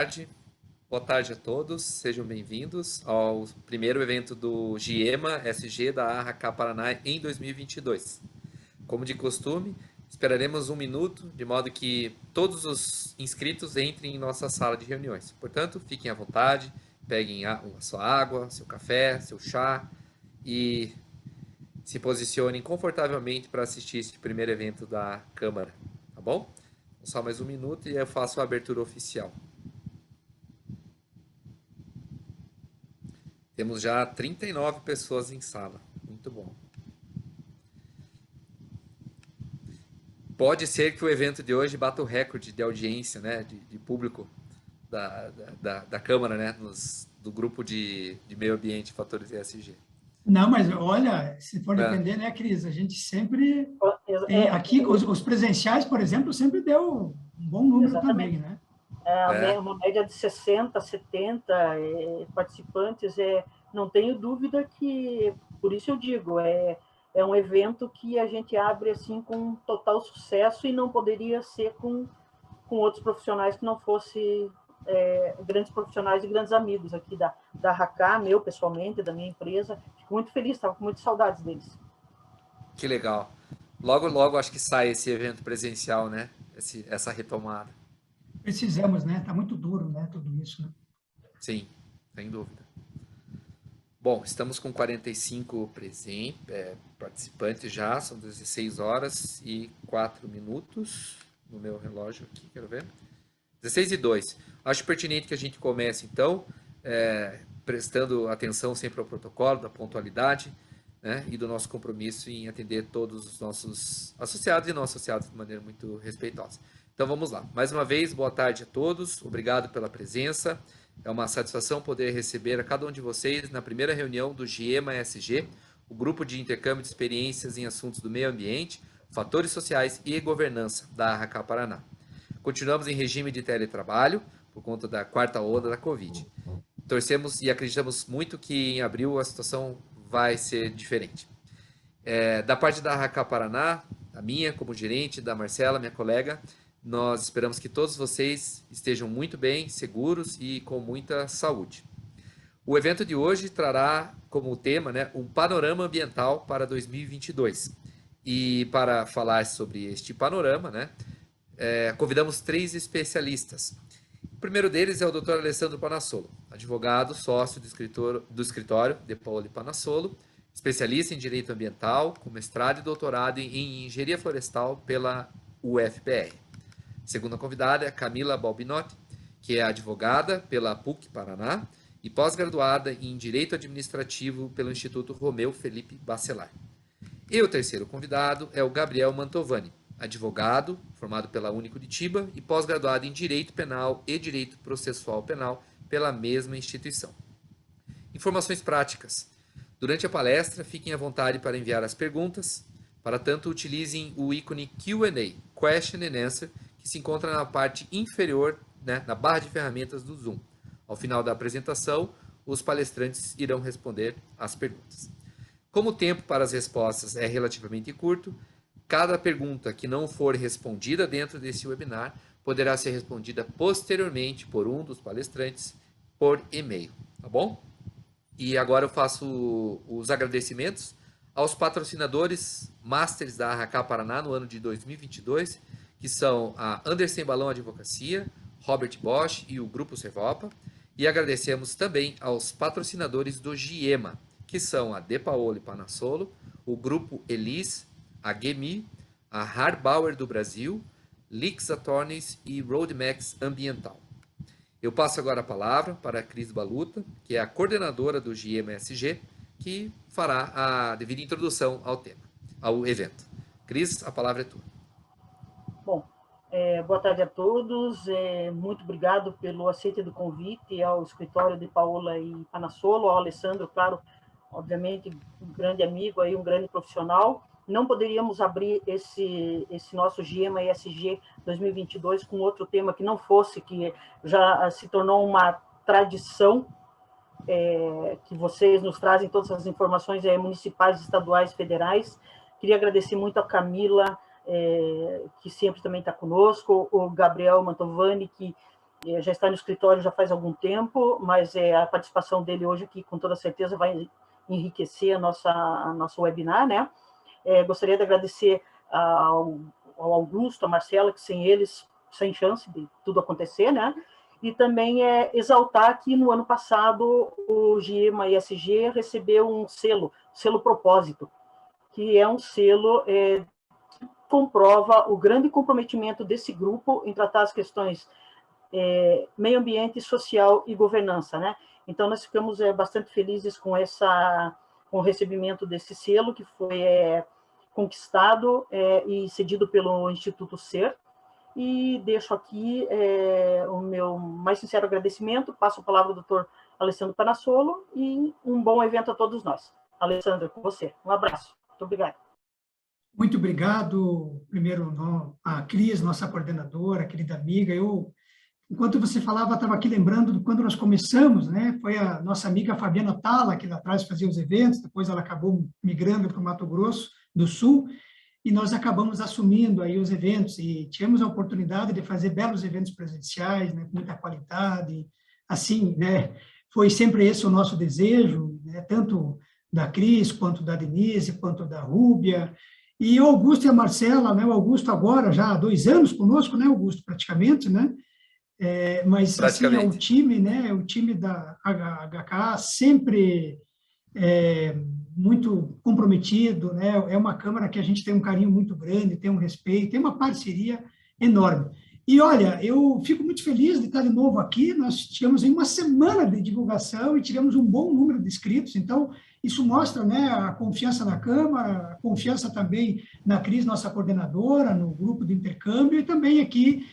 tarde. Boa tarde a todos, sejam bem-vindos ao primeiro evento do GIEMA SG da ARRAK Paraná em 2022. Como de costume, esperaremos um minuto, de modo que todos os inscritos entrem em nossa sala de reuniões. Portanto, fiquem à vontade, peguem a sua água, seu café, seu chá e se posicionem confortavelmente para assistir este primeiro evento da Câmara, tá bom? Só mais um minuto e eu faço a abertura oficial. Temos já 39 pessoas em sala. Muito bom. Pode ser que o evento de hoje bata o recorde de audiência, né? De público da Câmara, né? Do grupo de meio ambiente Fatores ESG. Não, mas olha, se for depender, né, Cris? A gente sempre tem aqui, os presenciais, por exemplo, sempre deu um bom número. Exatamente. Também, né? Uma média de 60, 70 participantes. Não tenho dúvida que, por isso eu digo, é um evento que a gente abre assim com total sucesso e não poderia ser com outros profissionais que não fosse grandes profissionais e grandes amigos aqui da ARRAK, meu pessoalmente, da minha empresa. Fico muito feliz, estava com muitas saudades deles. Que legal. Logo, logo acho que sai esse evento presencial, né? Essa retomada. Precisamos, né? Está muito duro, né? Tudo isso, né? Sim, sem dúvida. Bom, estamos com 45 participantes já, são 16 horas e 4 minutos no meu relógio aqui, quero ver. 16 e 2. Acho pertinente que a gente comece, então, prestando atenção sempre ao protocolo, da pontualidade, né, e do nosso compromisso em atender todos os nossos associados e não associados de maneira muito respeitosa. Então, vamos lá. Mais uma vez, boa tarde a todos, obrigado pela presença. É uma satisfação poder receber a cada um de vocês na primeira reunião do GIEMA SG, o grupo de intercâmbio de experiências em assuntos do meio ambiente, fatores sociais e governança da ARRAK Paraná. Continuamos em regime de teletrabalho, por conta da quarta onda da Covid. Torcemos e acreditamos muito que em abril a situação vai ser diferente. Da parte da ARRAK Paraná, a minha como gerente, da Marcela, minha colega, nós esperamos que todos vocês estejam muito bem, seguros e com muita saúde. O evento de hoje trará como tema, né, um panorama ambiental para 2022. E para falar sobre este panorama, né, convidamos 3 especialistas. O primeiro deles é o Dr. Alessandro Panassolo, advogado, sócio do escritório De Paoli Panassolo, especialista em direito ambiental, com mestrado e doutorado em engenharia florestal pela UFPR. Segunda convidada é Camila Balbinotti, que é advogada pela PUC Paraná e pós-graduada em Direito Administrativo pelo Instituto Romeu Felipe Bacelar. E o terceiro convidado é o Gabriel Mantovani, advogado, formado pela Unicuritiba e pós-graduado em Direito Penal e Direito Processual Penal pela mesma instituição. Informações práticas. Durante a palestra, fiquem à vontade para enviar as perguntas. Para tanto, utilizem o ícone Q&A, Question and Answer, que se encontra na parte inferior, né, na barra de ferramentas do Zoom. Ao final da apresentação, os palestrantes irão responder as perguntas. Como o tempo para as respostas é relativamente curto, cada pergunta que não for respondida dentro desse webinar poderá ser respondida posteriormente por um dos palestrantes por e-mail, tá bom? E agora eu faço os agradecimentos aos patrocinadores Masters da ARRAK Paraná no ano de 2022, que são a Andersen Balão Advocacia, Robert Bosch e o Grupo Servopa. E agradecemos também aos patrocinadores do GIEMA, que são a De Paoli Panassolo, o Grupo Elis, a GEMI, a Harbauer do Brasil, Lix Attorneys e Roadmax Ambiental. Eu passo agora a palavra para a Cris Baluta, que é a coordenadora do GIEMA SG, que fará a devida introdução ao evento. Cris, a palavra é tua. Bom, boa tarde a todos. Muito obrigado pelo aceite do convite ao escritório de Paola e Panassolo, ao Alessandro, claro, obviamente, um grande amigo, aí, um grande profissional. Não poderíamos abrir esse nosso GIEMA ESG 2022 com outro tema que não fosse, que já se tornou uma tradição, que vocês nos trazem todas as informações municipais, estaduais, federais. Queria agradecer muito a Camila, que sempre também está conosco, o Gabriel Mantovani, que já está no escritório já faz algum tempo, mas a participação dele hoje aqui, com toda certeza, vai enriquecer a nosso webinar, né? Gostaria de agradecer ao Augusto, a Marcela, que sem eles, sem chance de tudo acontecer, né? E também exaltar que no ano passado o GIEMA ESG recebeu um selo propósito, que é um selo que comprova o grande comprometimento desse grupo em tratar as questões meio ambiente, social e governança, né? Então, nós ficamos bastante felizes com o recebimento desse selo, que foi conquistado e cedido pelo Instituto SER. E deixo aqui o meu mais sincero agradecimento, passo a palavra ao doutor Alessandro Panassolo, e um bom evento a todos nós. Alessandro, com você. Um abraço. Muito obrigado. Muito obrigado, primeiro, a Cris, nossa coordenadora, querida amiga. Enquanto você falava, estava aqui lembrando de quando nós começamos, né? Foi a nossa amiga Fabiana Tala, que lá atrás fazia os eventos, depois ela acabou migrando para o Mato Grosso do Sul, e nós acabamos assumindo aí os eventos, e tivemos a oportunidade de fazer belos eventos presenciais, né, com muita qualidade, assim, né? Foi sempre esse o nosso desejo, né, tanto da Cris, quanto da Denise, quanto da Rúbia, e o Augusto e a Marcela, né? O Augusto agora já há 2 anos conosco, né, Augusto, praticamente, né? Mas, assim, o time, né, o time da HK sempre muito comprometido, né? É uma Câmara que a gente tem um carinho muito grande, tem um respeito, tem uma parceria enorme. E, olha, eu fico muito feliz de estar de novo aqui. Nós tivemos aí uma semana de divulgação e tivemos um bom número de inscritos, então isso mostra, né, a confiança na Câmara, a confiança também na Cris, nossa coordenadora, no grupo de intercâmbio, e também aqui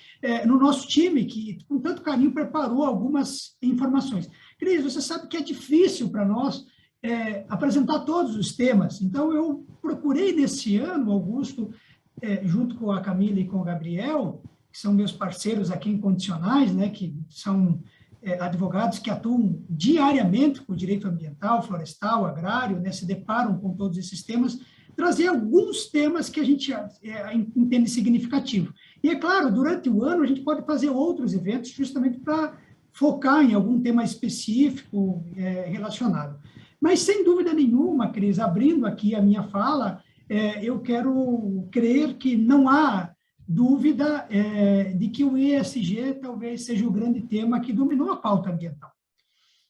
no nosso time, que com tanto carinho preparou algumas informações. Cris, você sabe que é difícil para nós apresentar todos os temas, então eu procurei nesse ano, Augusto, junto com a Camila e com o Gabriel, que são meus parceiros aqui incondicionais, né, que são advogados que atuam diariamente com o direito ambiental, florestal, agrário, né, se deparam com todos esses temas, trazer alguns temas que a gente entende significativo. E, é claro, durante o ano a gente pode fazer outros eventos justamente para focar em algum tema específico relacionado. Mas, sem dúvida nenhuma, Cris, abrindo aqui a minha fala, eu quero crer que não há dúvida de que o ESG talvez seja o grande tema que dominou a pauta ambiental.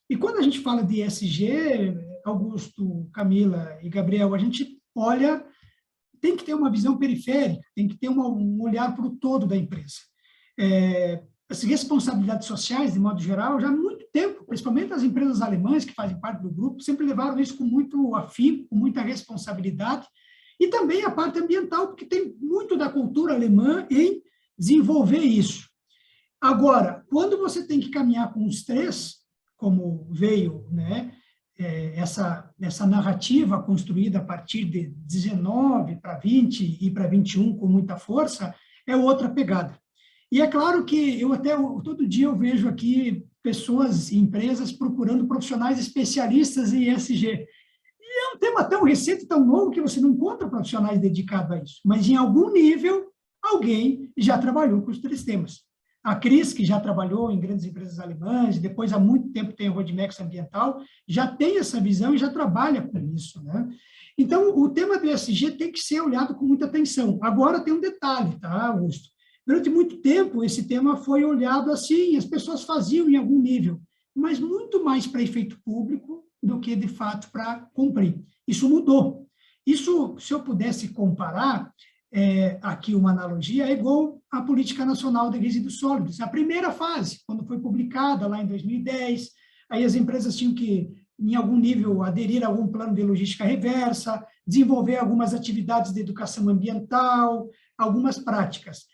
E quando a gente fala de ESG, Augusto, Camila e Gabriel, a gente olha, tem que ter uma visão periférica, tem que ter um olhar para o todo da empresa. As responsabilidades sociais, de modo geral, já há muito tempo, principalmente as empresas alemãs que fazem parte do grupo, sempre levaram isso com muito afinco, com muita responsabilidade, e também a parte ambiental, porque tem muito da cultura alemã em desenvolver isso. Agora, quando você tem que caminhar com os três, como veio, né, essa narrativa construída a partir de 19 para 20 e para 21 com muita força, é outra pegada. E é claro que todo dia eu vejo aqui pessoas, empresas procurando profissionais especialistas em ESG. E é um tema tão recente, tão novo, que você não encontra profissionais dedicados a isso. Mas, em algum nível, alguém já trabalhou com os 3 temas. A Cris, que já trabalhou em grandes empresas alemãs, depois há muito tempo tem o Roadmax Ambiental, já tem essa visão e já trabalha com isso, né? Então, o tema do ESG tem que ser olhado com muita atenção. Agora tem um detalhe, tá, Augusto? Durante muito tempo, esse tema foi olhado assim, as pessoas faziam em algum nível, mas muito mais para efeito público do que, de fato, para cumprir. Isso mudou. Isso, se eu pudesse comparar, aqui uma analogia, é igual à Política Nacional de Resíduos Sólidos. A primeira fase, quando foi publicada lá em 2010, aí as empresas tinham que, em algum nível, aderir a algum plano de logística reversa, desenvolver algumas atividades de educação ambiental, algumas práticas.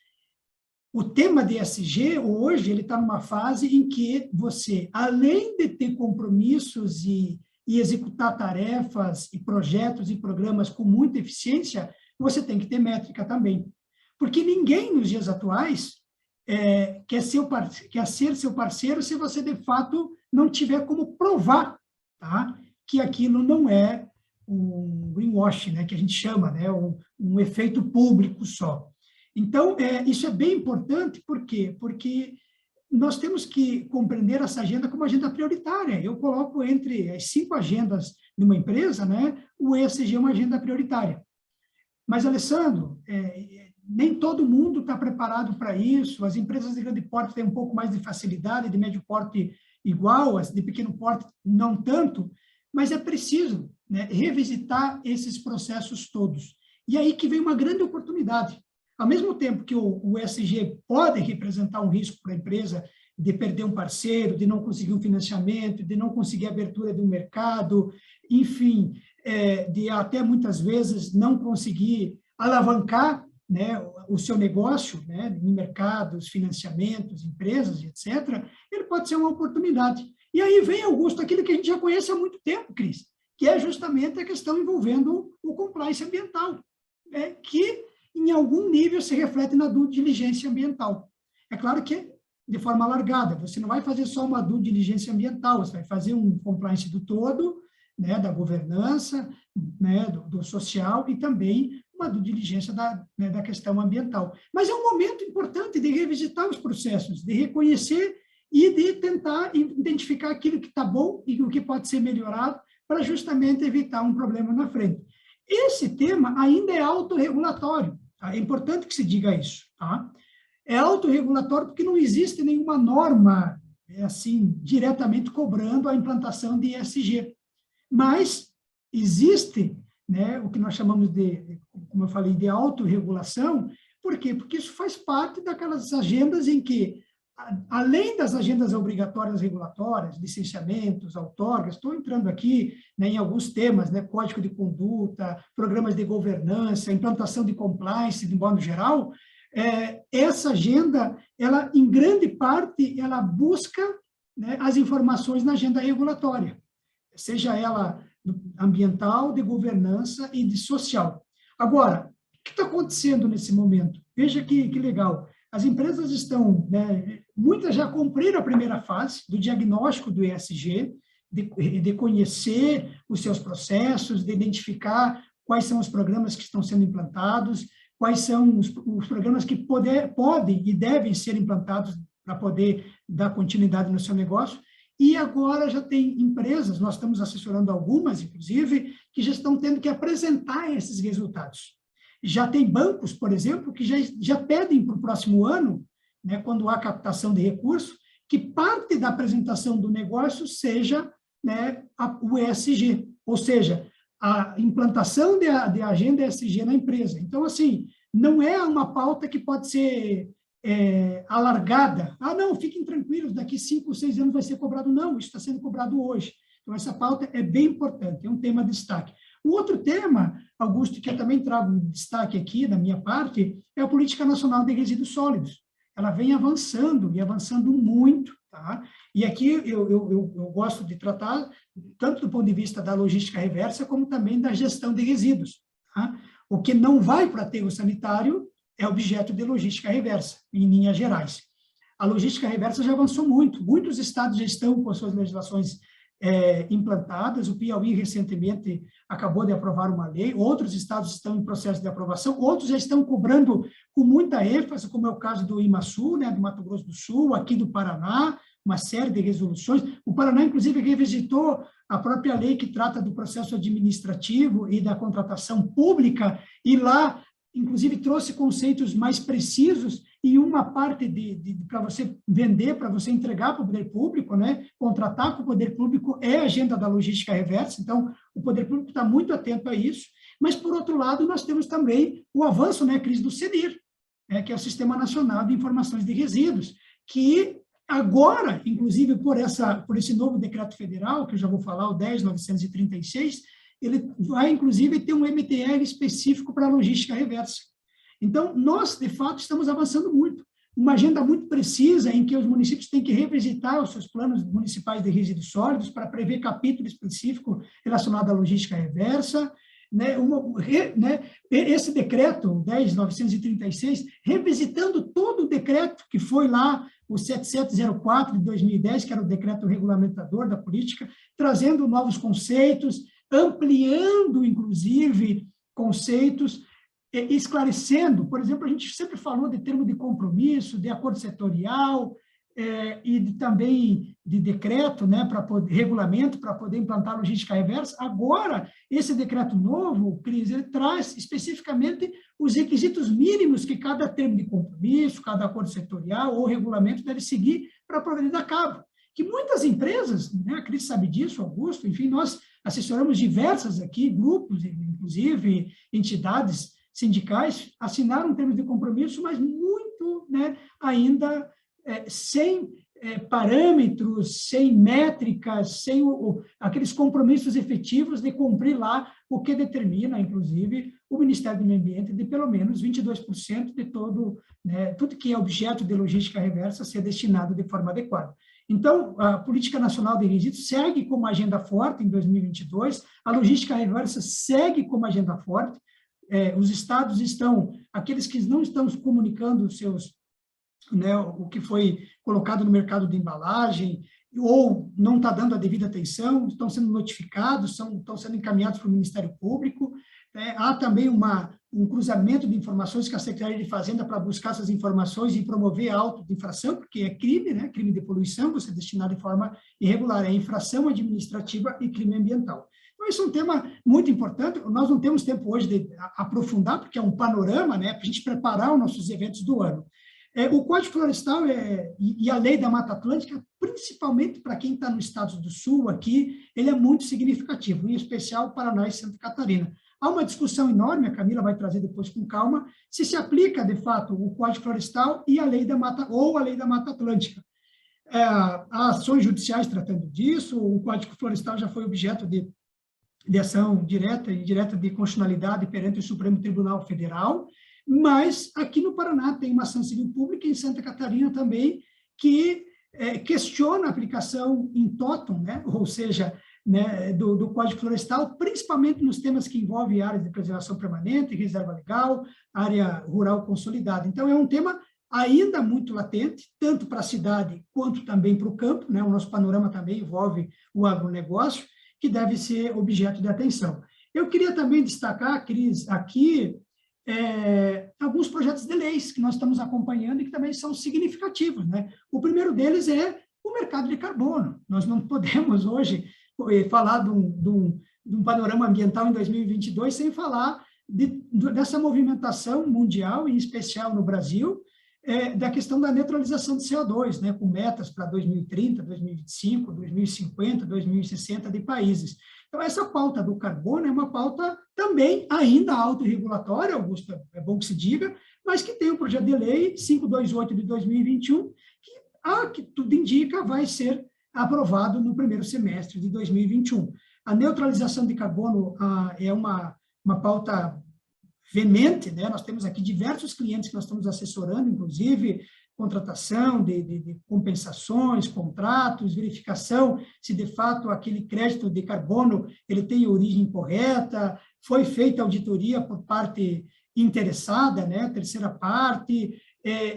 O tema de ESG, hoje, ele está numa fase em que você, além de ter compromissos e executar tarefas e projetos e programas com muita eficiência, você tem que ter métrica também. Porque ninguém, nos dias atuais, quer ser seu parceiro se você, de fato, não tiver como provar, tá, que aquilo não é um greenwashing, né, que a gente chama, né, um efeito público só. Então, isso é bem importante, por quê? Porque nós temos que compreender essa agenda como agenda prioritária. Eu coloco entre as 5 agendas de uma empresa, né, o ESG é uma agenda prioritária. Mas, Alessandro, nem todo mundo está preparado para isso. As empresas de grande porte têm um pouco mais de facilidade, de médio porte igual, as de pequeno porte não tanto, mas é preciso, né, revisitar esses processos todos. E aí que vem uma grande oportunidade. Ao mesmo tempo que o ESG pode representar um risco para a empresa de perder um parceiro, de não conseguir um financiamento, de não conseguir a abertura de um mercado, enfim, de até muitas vezes não conseguir alavancar, né, o seu negócio, né, em mercados, financiamentos, empresas, etc., ele pode ser uma oportunidade. E aí vem, Augusto, aquilo que a gente já conhece há muito tempo, Cris, que é justamente a questão envolvendo o compliance ambiental, que em algum nível se reflete na due diligência ambiental. É claro que de forma alargada, você não vai fazer só uma due diligência ambiental, você vai fazer um compliance do todo, né, da governança, né, do social e também uma due diligência da questão ambiental. Mas é um momento importante de revisitar os processos, de reconhecer e de tentar identificar aquilo que está bom e o que pode ser melhorado para justamente evitar um problema na frente. Esse tema ainda é autorregulatório, tá? É importante que se diga isso, tá? É autorregulatório porque não existe nenhuma norma, assim, diretamente cobrando a implantação de ESG. Mas existe, né, o que nós chamamos de, como eu falei, de autorregulação. Por quê? Porque isso faz parte daquelas agendas em que, além das agendas obrigatórias regulatórias, licenciamentos, outorgas, estou entrando aqui, né, em alguns temas, né, código de conduta, programas de governança, implantação de compliance, de modo geral, essa agenda, ela, em grande parte, ela busca, né, as informações na agenda regulatória, seja ela ambiental, de governança e de social. Agora, o que está acontecendo nesse momento? Veja que legal. As empresas estão, né, muitas já cumpriram a primeira fase do diagnóstico do ESG, de conhecer os seus processos, de identificar quais são os programas que estão sendo implantados, quais são os programas que podem e devem ser implantados para poder dar continuidade no seu negócio. E agora já tem empresas, nós estamos assessorando algumas, inclusive, que já estão tendo que apresentar esses resultados. Já tem bancos, por exemplo, que já pedem para o próximo ano, né, quando há captação de recursos, que parte da apresentação do negócio seja, né, o ESG, ou seja, a implantação de agenda ESG na empresa. Então, assim, não é uma pauta que pode ser alargada. Ah, não, fiquem tranquilos, daqui 5 ou 6 anos vai ser cobrado. Não, isso está sendo cobrado hoje. Então, essa pauta é bem importante, é um tema de destaque. O outro tema, Augusto, que eu também trago destaque aqui da minha parte, é a Política Nacional de Resíduos Sólidos. Ela vem avançando, e avançando muito, tá? E aqui eu gosto de tratar tanto do ponto de vista da logística reversa, como também da gestão de resíduos, tá? O que não vai para aterro sanitário é objeto de logística reversa, em linhas gerais. A logística reversa já avançou muito, muitos estados já estão com suas legislações implantadas, o Piauí recentemente acabou de aprovar uma lei, outros estados estão em processo de aprovação, outros já estão cobrando com muita ênfase, como é o caso do IMASU, né, do Mato Grosso do Sul, aqui do Paraná, uma série de resoluções. O Paraná, inclusive, revisitou a própria lei que trata do processo administrativo e da contratação pública, e lá, inclusive, trouxe conceitos mais precisos, e uma parte para você vender, para você entregar para o poder público, né, contratar com o poder público, é a agenda da logística reversa. Então, o poder público está muito atento a isso. Mas, por outro lado, nós temos também o avanço, né, Cris, do CNIR, que é o Sistema Nacional de Informações de Resíduos, que agora, inclusive por esse novo decreto federal, que eu já vou falar, o 10.936, ele vai, inclusive, ter um MTR específico para a logística reversa. Então, nós, de fato, estamos avançando muito. Uma agenda muito precisa em que os municípios têm que revisitar os seus planos municipais de resíduos sólidos para prever capítulo específico relacionado à logística reversa, né, esse decreto 10.936, revisitando todo o decreto que foi lá, o 7704 de 2010, que era o decreto regulamentador da política, trazendo novos conceitos, ampliando, inclusive, conceitos, esclarecendo. Por exemplo, a gente sempre falou de termo de compromisso, de acordo setorial, também de decreto, né, regulamento para poder implantar logística reversa. Agora, esse decreto novo, Cris, ele traz especificamente os requisitos mínimos que cada termo de compromisso, cada acordo setorial ou regulamento deve seguir para poder dar cabo. Que muitas empresas, né, a Cris sabe disso, Augusto, enfim, nós assessoramos diversas aqui, grupos, inclusive entidades sindicais, assinaram termos de compromisso, mas muito, né, ainda sem parâmetros, sem métricas, sem aqueles compromissos efetivos de cumprir lá o que determina, inclusive, o Ministério do Meio Ambiente, de pelo menos 22% de todo, né, tudo que é objeto de logística reversa ser destinado de forma adequada. Então, a Política Nacional de Resíduos segue como agenda forte em 2022, a logística reversa segue como agenda forte, os estados estão, aqueles que não estão comunicando os seus, né, o que foi colocado no mercado de embalagem, ou não está dando a devida atenção, estão sendo notificados, estão sendo encaminhados para o Ministério Público. Há também um cruzamento de informações com a Secretaria de Fazenda para buscar essas informações e promover auto de infração, porque é crime, né, crime de poluição, você destinar de forma irregular, é infração administrativa e crime ambiental. Então, isso é um tema muito importante, nós não temos tempo hoje de aprofundar, porque é um panorama, né, para a gente preparar os nossos eventos do ano. O Código Florestal e a Lei da Mata Atlântica, principalmente para quem está no estado do Sul, aqui, ele é muito significativo, em especial Paraná e Santa Catarina. Há uma discussão enorme, a Camila vai trazer depois com calma, se aplica, de fato, o Código Florestal e a Lei da Mata, ou a Lei da Mata Atlântica. Há ações judiciais tratando disso, o Código Florestal já foi objeto de ação direta e indireta de constitucionalidade perante o Supremo Tribunal Federal, mas aqui no Paraná tem uma ação civil pública, em Santa Catarina também, que questiona a aplicação em totum, né? Ou seja, né, do Código Florestal, principalmente nos temas que envolvem áreas de preservação permanente, reserva legal, área rural consolidada. Então, é um tema ainda muito latente, tanto para a cidade quanto também para o campo, né? O nosso panorama também envolve o agronegócio, que deve ser objeto de atenção. Eu queria também destacar, Cris, aqui, alguns projetos de leis que nós estamos acompanhando e que também são significativos, né? O primeiro deles é o mercado de carbono. Nós não podemos hoje falar de um panorama ambiental em 2022 sem falar dessa movimentação mundial, em especial no Brasil, da questão da neutralização de CO2, né, com metas para 2030, 2025, 2050, 2060 de países. Então, essa pauta do carbono é uma pauta também ainda autorregulatória, Augusto, é bom que se diga, mas que tem o projeto de lei 528 de 2021, que tudo indica vai ser aprovado no primeiro semestre de 2021. A neutralização de carbono é uma pauta veemente, né? Nós temos aqui diversos clientes que nós estamos assessorando, inclusive contratação de compensações, contratos, verificação se de fato aquele crédito de carbono ele tem origem correta, foi feita auditoria por parte interessada, né? Terceira parte,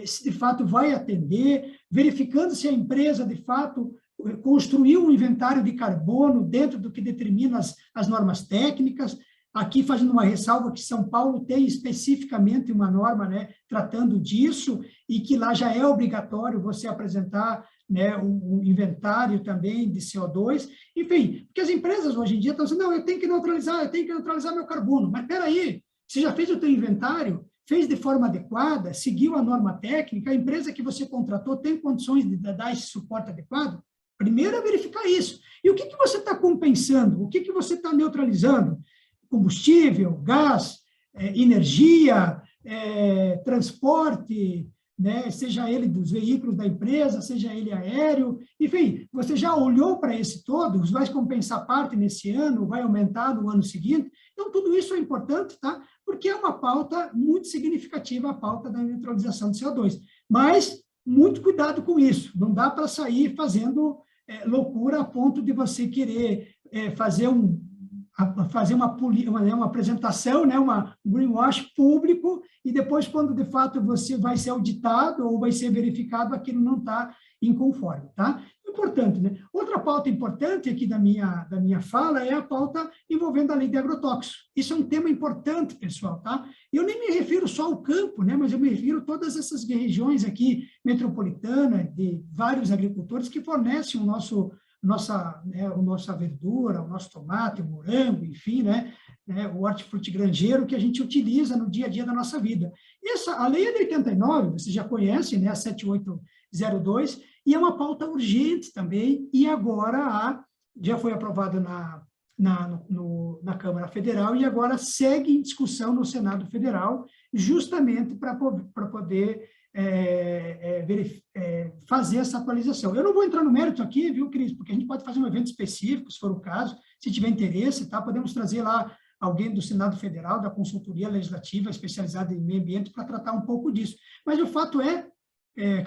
se de fato vai atender, verificando se a empresa de fato construiu um inventário de carbono dentro do que determina as normas técnicas. Aqui, fazendo uma ressalva que São Paulo tem especificamente uma norma, né, tratando disso, e que lá já é obrigatório você apresentar, né, um inventário também de CO2. Enfim, porque as empresas hoje em dia estão dizendo, não, eu tenho que neutralizar meu carbono. Mas, espera aí, você já fez o teu inventário? Fez de forma adequada? Seguiu a norma técnica? A empresa que você contratou tem condições de dar esse suporte adequado? Primeiro é verificar isso. E o que você está compensando? O que você está neutralizando? Combustível, gás, energia, transporte, né, seja ele dos veículos da empresa, seja ele aéreo, enfim, você já olhou para esse todo, vai compensar parte nesse ano, vai aumentar no ano seguinte, então tudo isso é importante, tá? Porque é uma pauta muito significativa, a pauta da neutralização de CO2, mas muito cuidado com isso, não dá para sair fazendo loucura a ponto de você querer fazer uma apresentação, né, uma greenwash público, e depois, quando de fato você vai ser auditado ou vai ser verificado, aquilo não está inconforme, tá? Importante, né? Outra pauta importante aqui da minha fala é a pauta envolvendo a lei de agrotóxicos. Isso é um tema importante, pessoal, tá? Eu nem me refiro só ao campo, né, mas eu me refiro a todas essas regiões aqui metropolitanas, de vários agricultores que fornecem a nossa verdura, o nosso tomate, o morango, enfim, né, o hortifruti granjeiro que a gente utiliza no dia a dia da nossa vida. A lei é de 89, vocês já conhecem, né, a 7802, e é uma pauta urgente também, e agora já foi aprovada na Câmara Federal e agora segue em discussão no Senado Federal, justamente para poder fazer essa atualização. Eu não vou entrar no mérito aqui, viu, Cris, porque a gente pode fazer um evento específico, se for o caso, se tiver interesse, tá? Podemos trazer lá alguém do Senado Federal, da Consultoria Legislativa especializada em meio ambiente, para tratar um pouco disso. Mas o fato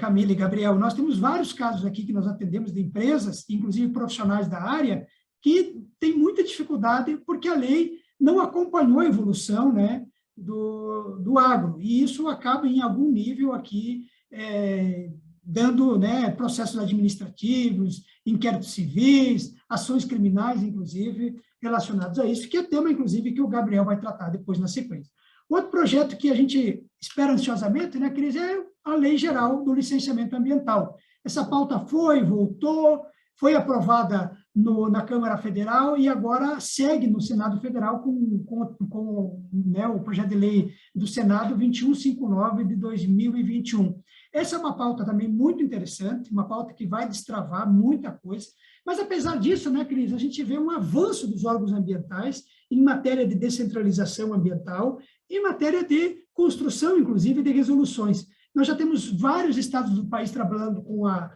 Camila e Gabriel, nós temos vários casos aqui que nós atendemos de empresas, inclusive profissionais da área, que têm muita dificuldade porque a lei não acompanhou a evolução, né, do agro, e isso acaba em algum nível aqui dando, né, processos administrativos, inquéritos civis, ações criminais, inclusive, relacionados a isso, que é tema, inclusive, que o Gabriel vai tratar depois na sequência. Outro projeto que a gente espera ansiosamente, né, Cris, é a Lei Geral do Licenciamento Ambiental. Essa pauta voltou, foi aprovada na Câmara Federal e agora segue no Senado Federal com né, o projeto de lei do Senado 2159 de 2021. Essa é uma pauta também muito interessante, uma pauta que vai destravar muita coisa, mas apesar disso, né, Cris, a gente vê um avanço dos órgãos ambientais em matéria de descentralização ambiental, em matéria de construção, inclusive, de resoluções. Nós já temos vários estados do país trabalhando com a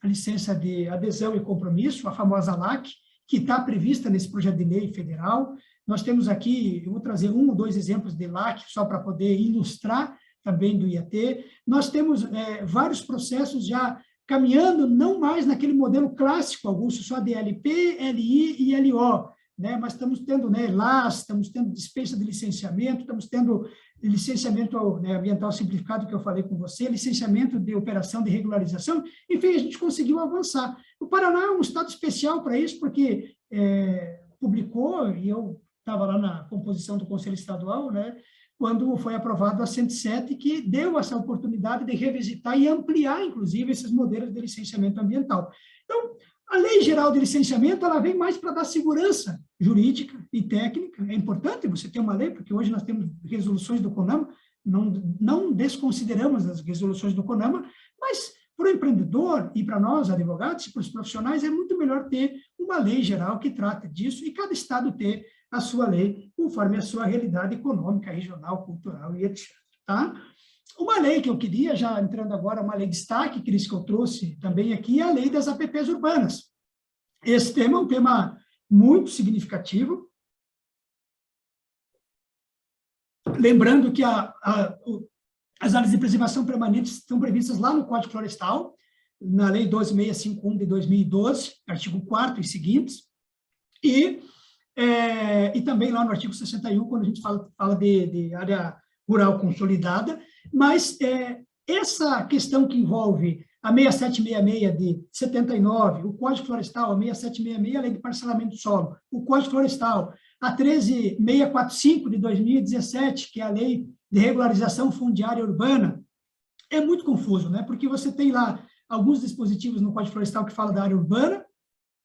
licença de adesão e compromisso, a famosa LAC, que está prevista nesse projeto de lei federal. Nós temos aqui, eu vou trazer 1 ou 2 exemplos de LAC, só para poder ilustrar também do IAT. Nós temos vários processos já caminhando, não mais naquele modelo clássico, Augusto, só de LP, LI e LO, né? Mas estamos tendo, né, LAS, estamos tendo dispensa de licenciamento, estamos tendo licenciamento, né, ambiental simplificado, que eu falei com você, licenciamento de operação de regularização, enfim, a gente conseguiu avançar. O Paraná é um estado especial para isso, porque publicou, e eu estava lá na composição do Conselho Estadual, né, quando foi aprovado a 107, que deu essa oportunidade de revisitar e ampliar, inclusive, esses modelos de licenciamento ambiental. Então, a Lei Geral de Licenciamento, ela vem mais para dar segurança jurídica e técnica. É importante você ter uma lei, porque hoje nós temos resoluções do CONAMA, não desconsideramos as resoluções do CONAMA, mas para o empreendedor e para nós, advogados, para os profissionais, é muito melhor ter uma lei geral que trata disso e cada estado ter a sua lei conforme a sua realidade econômica, regional, cultural e etc. Tá? Uma lei que eu queria, já entrando agora, uma lei de destaque, Cris, que eu trouxe também aqui, é a lei das APPs urbanas. Esse tema é um tema muito significativo. Lembrando que as áreas de preservação permanente estão previstas lá no Código Florestal, na Lei 12651 de 2012, artigo 4º e seguintes, e também lá no artigo 61, quando a gente fala de área rural consolidada, mas essa questão que envolve a 6766 de 79, o Código Florestal, a 6766, a Lei de Parcelamento do Solo, o Código Florestal, a 13645 de 2017, que é a Lei de Regularização Fundiária Urbana, é muito confuso, né? Porque você tem lá alguns dispositivos no Código Florestal que falam da área urbana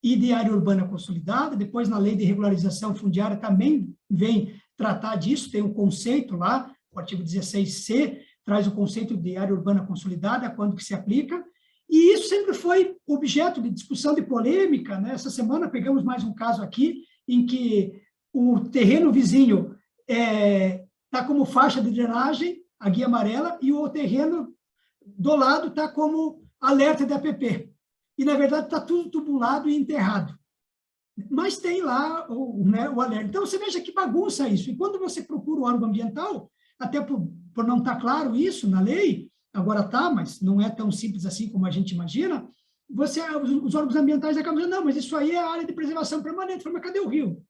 e de área urbana consolidada, depois na Lei de Regularização Fundiária também vem tratar disso, tem um conceito lá, o artigo 16C traz o conceito de área urbana consolidada, quando que se aplica, e isso sempre foi objeto de discussão, de polêmica, né? Essa semana pegamos mais um caso aqui, em que o terreno vizinho está como faixa de drenagem, a guia amarela, e o terreno do lado está como alerta de APP. E, na verdade, está tudo tubulado e enterrado. Mas tem lá o alerta. Então, você veja que bagunça isso. E quando você procura o órgão ambiental, até por não estar claro isso na lei, agora está, mas não é tão simples assim como a gente imagina, os órgãos ambientais acabam dizendo, não, mas isso aí é a área de preservação permanente. Mas cadê o rio?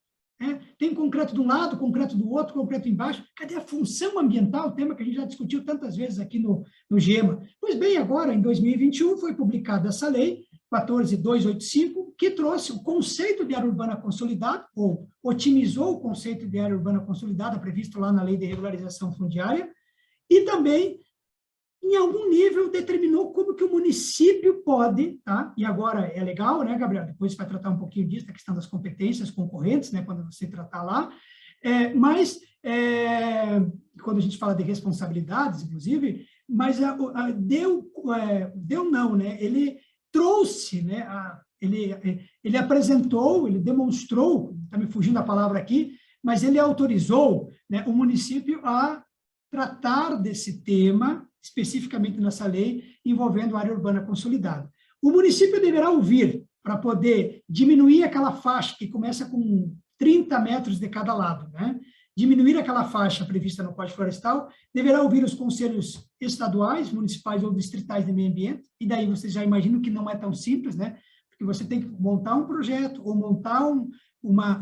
Tem concreto de um lado, concreto do outro, concreto embaixo. Cadê a função ambiental? Tema que a gente já discutiu tantas vezes aqui no GEMA. Pois bem, agora, em 2021, foi publicada essa lei, 14285, que trouxe o conceito de área urbana consolidada, ou otimizou o conceito de área urbana consolidada previsto lá na Lei de Regularização Fundiária, e também, em algum nível, determinou como que o município pode, tá? E agora é legal, né, Gabriel? Depois você vai tratar um pouquinho disso, da questão das competências concorrentes, né, quando você tratar lá. Mas, quando a gente fala de responsabilidades, inclusive, mas deu não, né? Ele trouxe, né? Ele apresentou, ele demonstrou, está me fugindo a palavra aqui, mas ele autorizou, né, o município a tratar desse tema, especificamente nessa lei, envolvendo a área urbana consolidada. O município deverá ouvir, para poder diminuir aquela faixa que começa com 30 metros de cada lado, né? Diminuir aquela faixa prevista no Código Florestal, deverá ouvir os conselhos estaduais, municipais ou distritais de meio ambiente, e daí vocês já imaginam que não é tão simples, né? Porque você tem que montar um projeto ou montar uma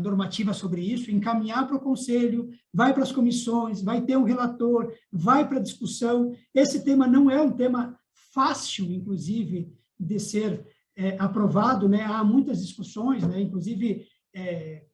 normativa sobre isso, encaminhar para o conselho, vai para as comissões, vai ter um relator, vai para a discussão. Esse tema não é um tema fácil, inclusive, de ser aprovado, né? Há muitas discussões, né? Inclusive,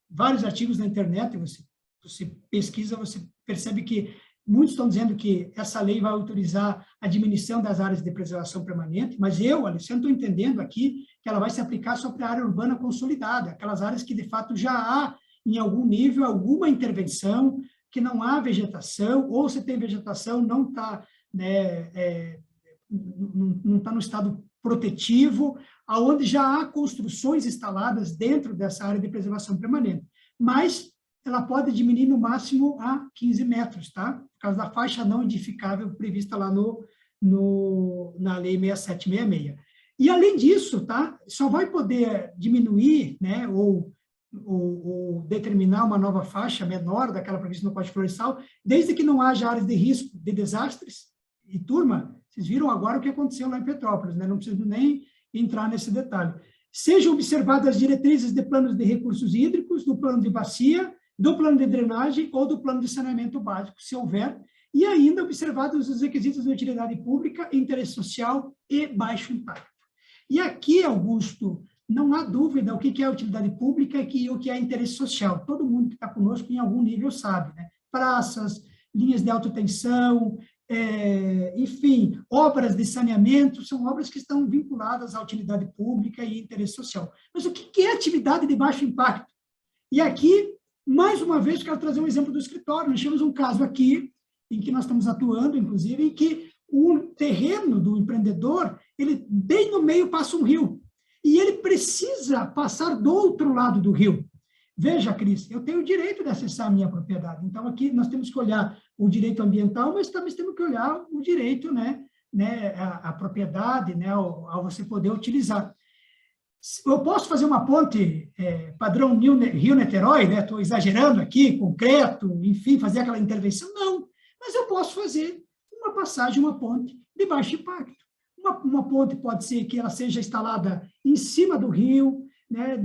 vários artigos na internet, você pesquisa, você percebe que muitos estão dizendo que essa lei vai autorizar a diminuição das áreas de preservação permanente, mas eu, Alessandro, estou entendendo aqui que ela vai se aplicar só para a área urbana consolidada, aquelas áreas que, de fato, já há, em algum nível, alguma intervenção, que não há vegetação, ou se tem vegetação, não está, né, não está no estado protetivo, aonde já há construções instaladas dentro dessa área de preservação permanente. Mas ela pode diminuir no máximo a 15 metros, tá? Por causa da faixa não edificável prevista lá na Lei 6766. E, além disso, tá? Só vai poder diminuir, né, ou determinar uma nova faixa menor daquela prevista no Código Florestal, desde que não haja áreas de risco de desastres. E, turma, vocês viram agora o que aconteceu lá em Petrópolis, né? Não preciso nem entrar nesse detalhe. Sejam observadas as diretrizes de planos de recursos hídricos, do plano de bacia, do plano de drenagem ou do plano de saneamento básico, se houver, e ainda observados os requisitos de utilidade pública, interesse social e baixo impacto. E aqui, Augusto, não há dúvida o que é utilidade pública e o que é interesse social. Todo mundo que está conosco, em algum nível, sabe, né? Praças, linhas de alta tensão, enfim, obras de saneamento, são obras que estão vinculadas à utilidade pública e interesse social. Mas o que é atividade de baixo impacto? E aqui, mais uma vez, quero trazer um exemplo do escritório. Nós temos um caso aqui, em que nós estamos atuando, inclusive, em que o terreno do empreendedor, ele bem no meio passa um rio, e ele precisa passar do outro lado do rio. Veja, Cris, eu tenho o direito de acessar a minha propriedade, então aqui nós temos que olhar o direito ambiental, mas também temos que olhar o direito, a propriedade, né, ao você poder utilizar. Eu posso fazer uma ponte padrão Rio-Niterói, né? Estou exagerando aqui, concreto, enfim, fazer aquela intervenção? Não, mas eu posso fazer uma passagem, uma ponte de baixo impacto. Uma ponte pode ser que ela seja instalada em cima do rio, né?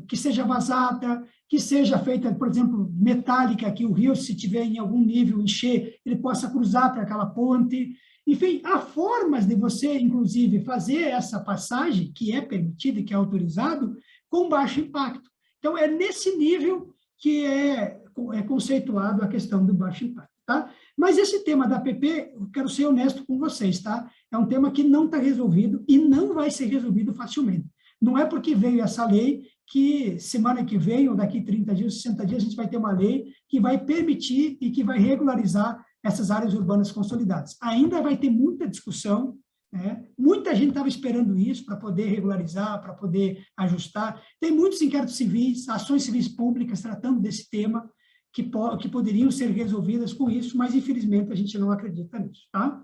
Que seja vazada, que seja feita, por exemplo, metálica, que o rio, se tiver em algum nível encher, ele possa cruzar para aquela ponte. Enfim, há formas de você, inclusive, fazer essa passagem, que é permitida e que é autorizado, com baixo impacto. Então, é nesse nível que é conceituado a questão do baixo impacto, tá? Mas esse tema da APP, eu quero ser honesto com vocês, tá? É um tema que não está resolvido e não vai ser resolvido facilmente. Não é porque veio essa lei que semana que vem, ou daqui 30 dias, 60 dias, a gente vai ter uma lei que vai permitir e que vai regularizar essas áreas urbanas consolidadas. Ainda vai ter muita discussão, né? Muita gente estava esperando isso para poder regularizar, para poder ajustar. Tem muitos inquéritos civis, ações civis públicas tratando desse tema, que poderiam ser resolvidas com isso, mas, infelizmente, a gente não acredita nisso, tá?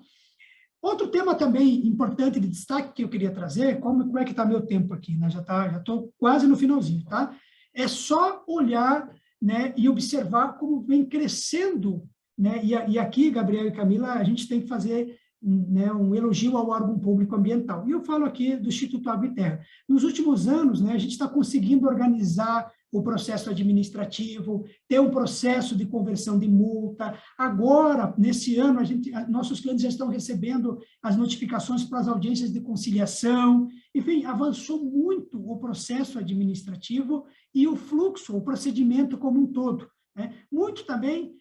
Outro tema também importante de destaque que eu queria trazer, como é que está meu tempo aqui, né? Já estou quase no finalzinho, tá? É só olhar, né, e observar como vem crescendo, né? E aqui, Gabriel e Camila, a gente tem que fazer, né, um elogio ao órgão público ambiental. E eu falo aqui do Instituto Água e Terra. Nos últimos anos, né, a gente está conseguindo organizar o processo administrativo, ter um processo de conversão de multa. Agora, nesse ano, nossos clientes já estão recebendo as notificações para as audiências de conciliação. Enfim, avançou muito o processo administrativo e o fluxo, o procedimento como um todo, né? Muito também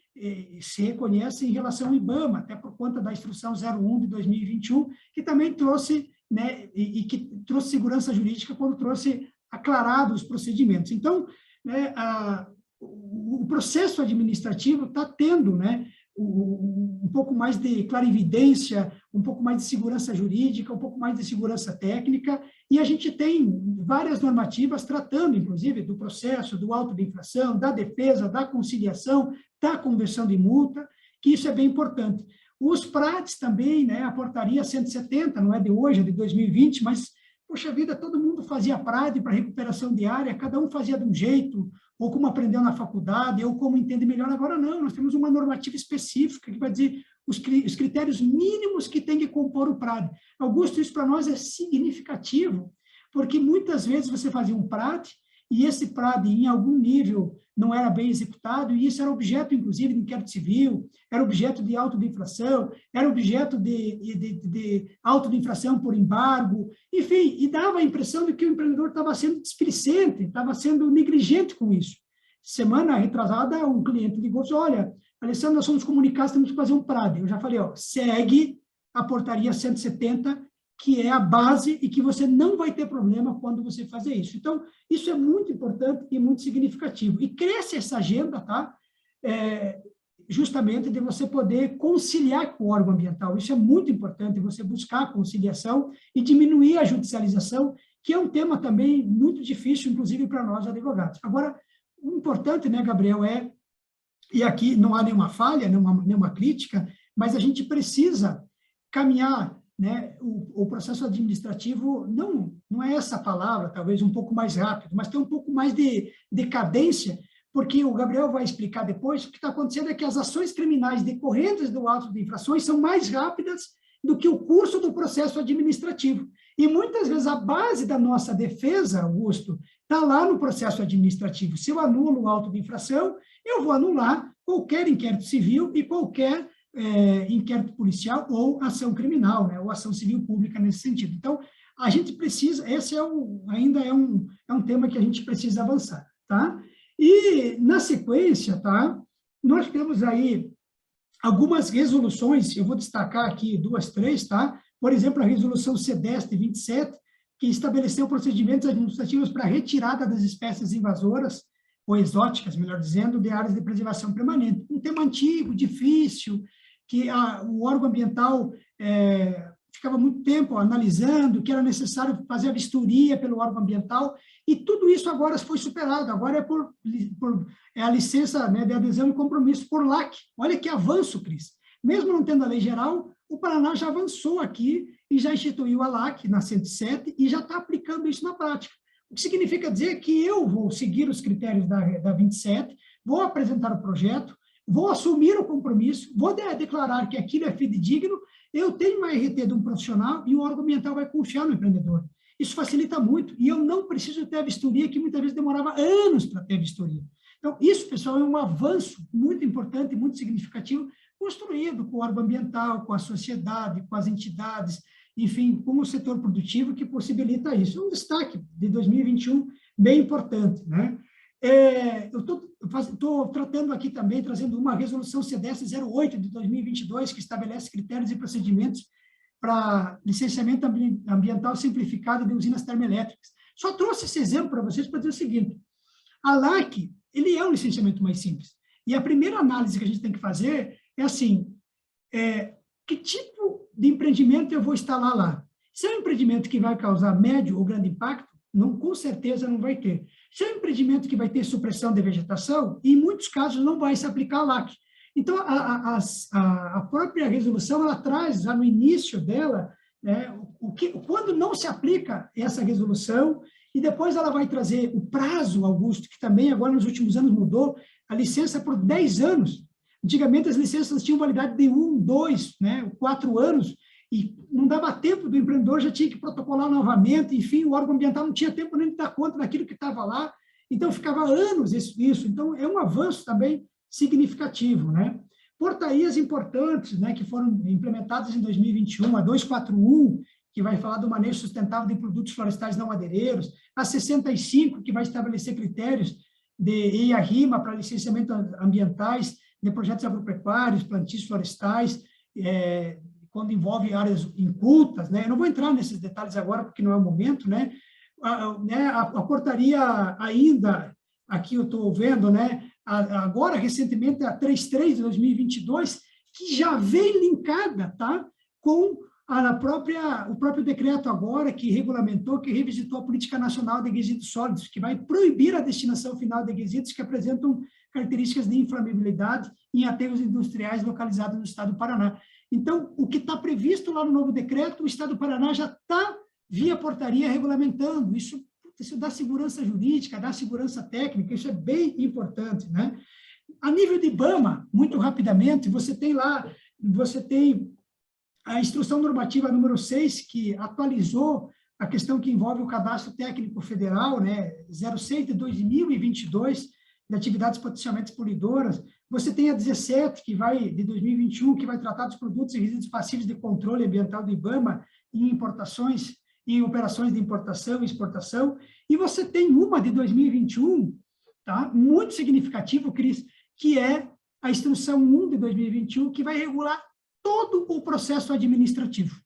se reconhece em relação ao IBAMA, até por conta da Instrução 01 de 2021, que também trouxe, né, e que trouxe segurança jurídica quando trouxe aclarados os procedimentos. Então, né, o processo administrativo está tendo, né, um pouco mais de clarividência, um pouco mais de segurança jurídica, um pouco mais de segurança técnica, e a gente tem várias normativas tratando, inclusive, do processo, do auto de infração, da defesa, da conciliação, da conversão de multa, que isso é bem importante. Os PRADs também, né, a portaria 170, não é de hoje, é de 2020, mas, poxa vida, todo mundo fazia PRAD para recuperação diária, cada um fazia de um jeito, ou como aprendeu na faculdade, ou como entende melhor. Agora não, nós temos uma normativa específica que vai dizer os critérios mínimos que tem que compor o PRAD. Augusto, isso para nós é significativo, porque muitas vezes você fazia um PRAD, e esse PRAD, em algum nível, não era bem executado, e isso era objeto, inclusive, de inquérito civil, era objeto de auto de infração, era objeto de auto de infração por embargo, enfim, e dava a impressão de que o empreendedor estava sendo displicente, estava sendo negligente com isso. Semana retrasada, um cliente ligou e disse, olha, Alessandro, nós somos comunicados, temos que fazer um PRAD. Eu já falei, ó, segue a portaria 170, que é a base e que você não vai ter problema quando você fazer isso. Então, isso é muito importante e muito significativo. E cresce essa agenda, tá? Justamente de você poder conciliar com o órgão ambiental. Isso é muito importante, você buscar a conciliação e diminuir a judicialização, que é um tema também muito difícil, inclusive para nós advogados. Agora, o importante, né, Gabriel, e aqui não há nenhuma falha, nenhuma crítica, mas a gente precisa caminhar, né, o processo administrativo, não é essa palavra, talvez um pouco mais rápido, mas tem um pouco mais de cadência, porque o Gabriel vai explicar depois, o que está acontecendo é que as ações criminais decorrentes do auto de infrações são mais rápidas do que o curso do processo administrativo. E muitas vezes a base da nossa defesa, Augusto, está lá no processo administrativo. Se eu anulo o auto de infração, eu vou anular qualquer inquérito civil e qualquer inquérito policial ou ação criminal, né, ou ação civil pública nesse sentido. Então, a gente precisa, esse ainda é um tema que a gente precisa avançar, tá? E, na sequência, tá, nós temos aí algumas resoluções, eu vou destacar aqui 2, 3, tá? Por exemplo, a resolução CEDEST 27, que estabeleceu procedimentos administrativos para retirada das espécies invasoras, ou exóticas, melhor dizendo, de áreas de preservação permanente. Um tema antigo, difícil, que o órgão ambiental ficava muito tempo analisando, que era necessário fazer a vistoria pelo órgão ambiental, e tudo isso agora foi superado, agora é a licença, né, de adesão e compromisso por LAC. Olha que avanço, Cris. Mesmo não tendo a lei geral, o Paraná já avançou aqui e já instituiu a LAC na 107 e já está aplicando isso na prática. O que significa dizer que eu vou seguir os critérios da 27, vou apresentar o projeto, vou assumir o compromisso, vou declarar que aquilo é fidedigno, eu tenho uma RT de um profissional e o órgão ambiental vai confiar no empreendedor. Isso facilita muito, e eu não preciso ter a vistoria, que muitas vezes demorava anos para ter a vistoria. Então, isso, pessoal, é um avanço muito importante, muito significativo, construído com o órgão ambiental, com a sociedade, com as entidades, enfim, com o setor produtivo, que possibilita isso. Um destaque de 2021 bem importante, né? Eu estou tratando aqui também, trazendo uma resolução CEDEST 08 de 2022, que estabelece critérios e procedimentos para licenciamento ambiental simplificado de usinas termoelétricas. Só trouxe esse exemplo para vocês para dizer o seguinte: a LAC, ele é um licenciamento mais simples. E a primeira análise que a gente tem que fazer é assim, que tipo de empreendimento eu vou instalar lá? Se é um empreendimento que vai causar médio ou grande impacto, não, com certeza não vai ter. Se é um empreendimento que vai ter supressão de vegetação, em muitos casos não vai se aplicar a LAC. Então, a própria resolução, ela traz, já no início dela, né, quando não se aplica essa resolução, e depois ela vai trazer o prazo, Augusto, que também agora nos últimos anos mudou, a licença por 10 anos. Antigamente as licenças tinham validade de 1, 2, né, 4 anos, e não dava tempo do empreendedor, já tinha que protocolar novamente, enfim, o órgão ambiental não tinha tempo nem de dar conta daquilo que estava lá, Então, ficava anos isso. Então, é um avanço também significativo, né? Portarias importantes, né, que foram implementadas em 2021, a 241, que vai falar do manejo sustentável de produtos florestais não madeireiros, a 65, que vai estabelecer critérios de IARIMA para licenciamento ambientais de projetos agropecuários, plantios florestais, quando envolve áreas incultas, né? Eu não vou entrar nesses detalhes agora, porque não é o momento, né? A portaria ainda, aqui eu estou vendo, né? Agora, recentemente, a 33 de 2022, que já vem linkada, tá? Com o próprio decreto agora, que regulamentou, que revisitou a Política Nacional de Resíduos Sólidos, que vai proibir a destinação final de resíduos que apresentam características de inflamabilidade em aterros industriais localizados no estado do Paraná. Então, o que está previsto lá no novo decreto, o estado do Paraná já está, via portaria, regulamentando. Isso dá segurança jurídica, dá segurança técnica, isso é bem importante, né? A nível de IBAMA, muito rapidamente, você tem a Instrução Normativa número 6, que atualizou a questão que envolve o Cadastro Técnico Federal, né, 06 de 2022, de atividades potencialmente poluidoras. Você tem a 17, de 2021, que vai tratar dos produtos e resíduos passíveis de controle ambiental do IBAMA em importações, em operações de importação e exportação. E você tem uma de 2021, tá, muito significativo, Cris, que é a Instrução 1 de 2021, que vai regular todo o processo administrativo.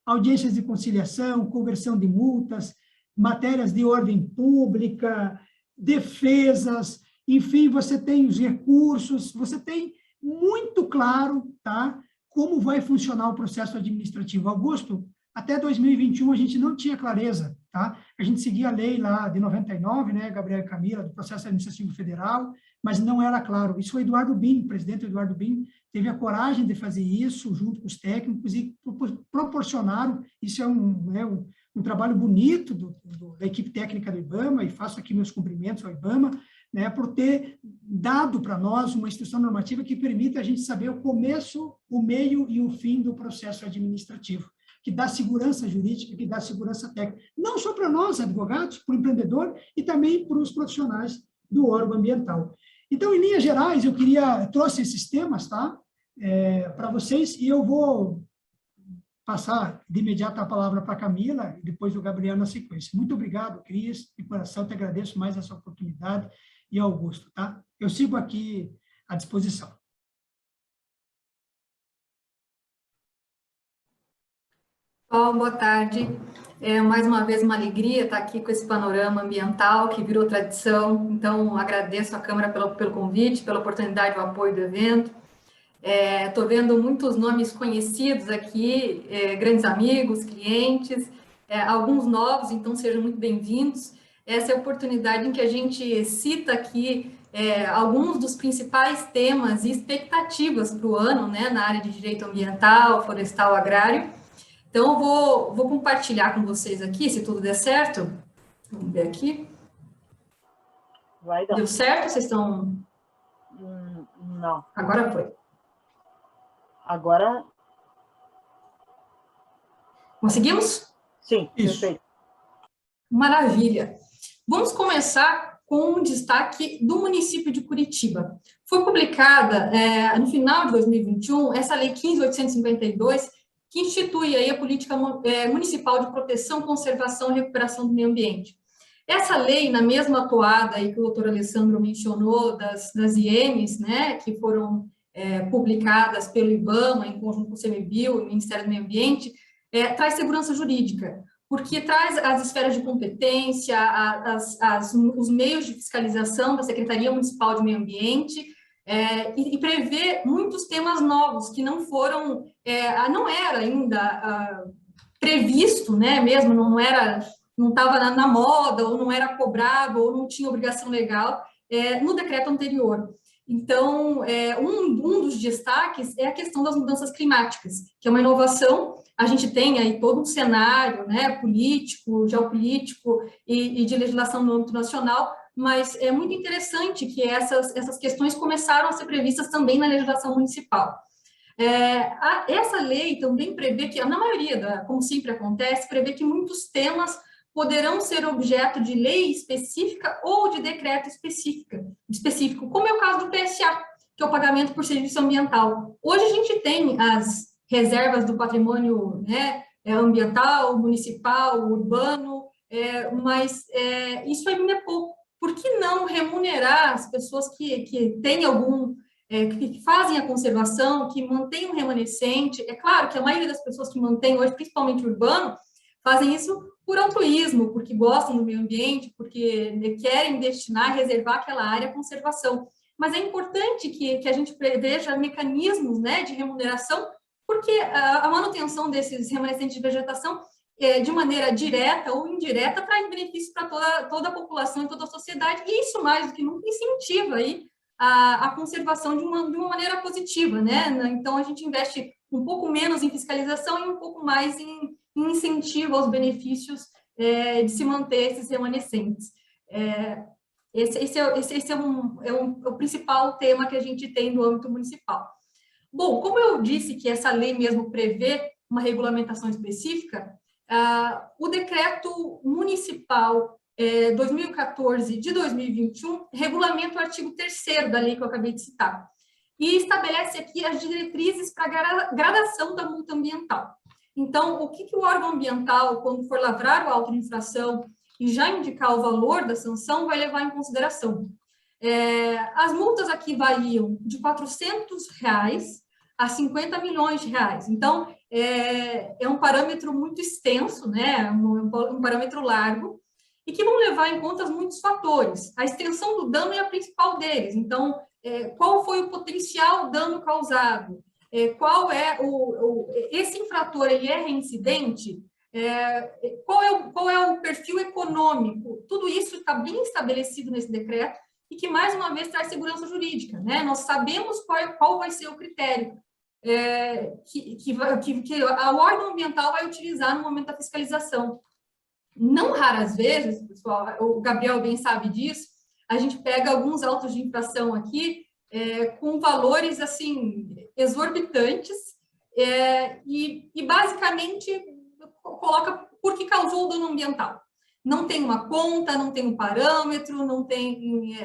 Audiências de conciliação, conversão de multas, matérias de ordem pública, defesas, enfim, você tem os recursos, você tem muito claro, tá, como vai funcionar o processo administrativo. Augusto, até 2021 a gente não tinha clareza, tá? A gente seguia a lei lá de 99, né, Gabriel e Camila, do processo administrativo federal, mas não era claro. Isso o Eduardo Bin, o presidente Eduardo Bin, teve a coragem de fazer isso junto com os técnicos e proporcionaram, isso é um trabalho bonito da equipe técnica do IBAMA, e faço aqui meus cumprimentos ao IBAMA, né, por ter dado para nós uma instrução normativa que permita a gente saber o começo, o meio e o fim do processo administrativo, que dá segurança jurídica, que dá segurança técnica, não só para nós, advogados, para o empreendedor, e também para os profissionais do órgão ambiental. Então, em linhas gerais, trouxe esses temas, tá, para vocês, e eu vou passar de imediato a palavra para a Camila, e depois o Gabriel na sequência. Muito obrigado, Cris, de coração, te agradeço mais essa oportunidade, e Augusto, tá? Eu sigo aqui à disposição. Bom, boa tarde. Mais uma vez uma alegria estar aqui com esse panorama ambiental que virou tradição. Então, agradeço à Câmara pelo convite, pela oportunidade, o apoio do evento. Estou vendo muitos nomes conhecidos aqui, grandes amigos, clientes, alguns novos, então sejam muito bem-vindos. Essa é a oportunidade em que a gente cita aqui alguns dos principais temas e expectativas para o ano, né, na área de direito ambiental, florestal, agrário. Então, eu vou compartilhar com vocês aqui, se tudo der certo. Vamos ver aqui. Vai dar. Deu certo? Vocês estão... Não. Agora foi. Agora... Conseguimos? Sim, isso. Perfeito. Maravilha. Vamos começar com um destaque do município de Curitiba. Foi publicada, no final de 2021, essa Lei 15.852, que institui aí a Política Municipal de Proteção, Conservação e Recuperação do Meio Ambiente. Essa lei, na mesma toada aí que o doutor Alessandro mencionou, das IMs, né, que foram publicadas pelo IBAMA, em conjunto com o CMBio e o Ministério do Meio Ambiente, traz segurança jurídica, porque traz as esferas de competência, os meios de fiscalização da Secretaria Municipal de Meio Ambiente, e prevê muitos temas novos que não foram, não era ainda previsto, né, mesmo, não estava na moda, ou não era cobrado, ou não tinha obrigação legal no decreto anterior. Então, um dos destaques é a questão das mudanças climáticas, que é uma inovação. A gente tem aí todo um cenário, né, político, geopolítico e de legislação no âmbito nacional, mas é muito interessante que essas questões começaram a ser previstas também na legislação municipal. Essa lei também prevê que, na maioria, como sempre acontece, prevê que muitos temas poderão ser objeto de lei específica ou de decreto específico, como é o caso do PSA, que é o pagamento por serviço ambiental. Hoje a gente tem as reservas do patrimônio, né, ambiental, municipal, urbano, mas isso ainda é pouco. Por que não remunerar as pessoas que têm que fazem a conservação, que mantêm o remanescente? É claro que a maioria das pessoas que mantêm hoje, principalmente urbano, fazem isso por altruísmo, porque gostam do meio ambiente, porque querem destinar, reservar aquela área à conservação. Mas é importante que a gente preveja mecanismos, né, de remuneração, porque a manutenção desses remanescentes de vegetação, de maneira direta ou indireta, traz benefício para toda a população e toda a sociedade, e isso, mais do que nunca, incentiva aí a conservação de uma maneira positiva, né? Então, a gente investe um pouco menos em fiscalização e um pouco mais em incentivo aos benefícios de se manter esses remanescentes. Esse é o principal tema que a gente tem no âmbito municipal. Bom, como eu disse que essa lei mesmo prevê uma regulamentação específica, o decreto municipal 2014 de 2021 regulamenta o artigo 3º da lei que eu acabei de citar e estabelece aqui as diretrizes para a gradação da multa ambiental. Então, o que o órgão ambiental, quando for lavrar o auto de infração e já indicar o valor da sanção, vai levar em consideração? As multas aqui variam de R$400 a 50 milhões de reais. Então, é um parâmetro muito extenso, né? Um parâmetro largo, e que vão levar em conta muitos fatores. A extensão do dano é a principal deles. Então, qual foi o potencial dano causado? Qual é esse infrator, ele é reincidente? Qual é o perfil econômico? Tudo isso está bem estabelecido nesse decreto e que, mais uma vez, traz segurança jurídica, né? Nós sabemos qual vai ser o critério que o órgão ambiental vai utilizar no momento da fiscalização. Não raras vezes, pessoal, o Gabriel bem sabe disso, a gente pega alguns autos de infração aqui com valores, assim, exorbitantes e basicamente coloca porque causou o dano ambiental. Não tem uma conta, não tem um parâmetro, não tem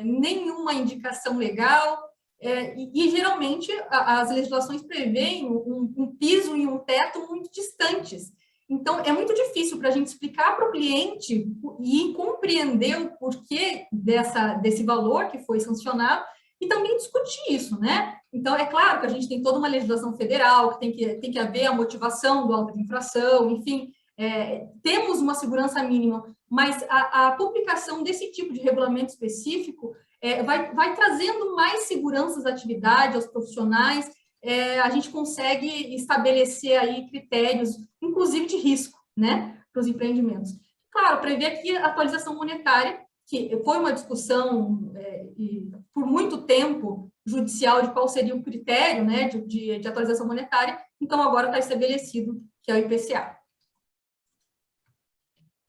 nenhuma indicação legal, e geralmente as legislações prevêem um piso e um teto muito distantes. Então, é muito difícil para a gente explicar para o cliente e compreender o porquê desse valor que foi sancionado e também discutir isso, né? Então, é claro que a gente tem toda uma legislação federal, que tem que haver a motivação do auto de infração, enfim, temos uma segurança mínima, mas a publicação desse tipo de regulamento específico vai trazendo mais segurança às atividades, aos profissionais, a gente consegue estabelecer aí critérios, inclusive de risco, né, para os empreendimentos. Claro, prevê aqui a atualização monetária, que foi uma discussão por muito tempo judicial de qual seria o critério, né, de atualização monetária, então agora está estabelecido que é o IPCA.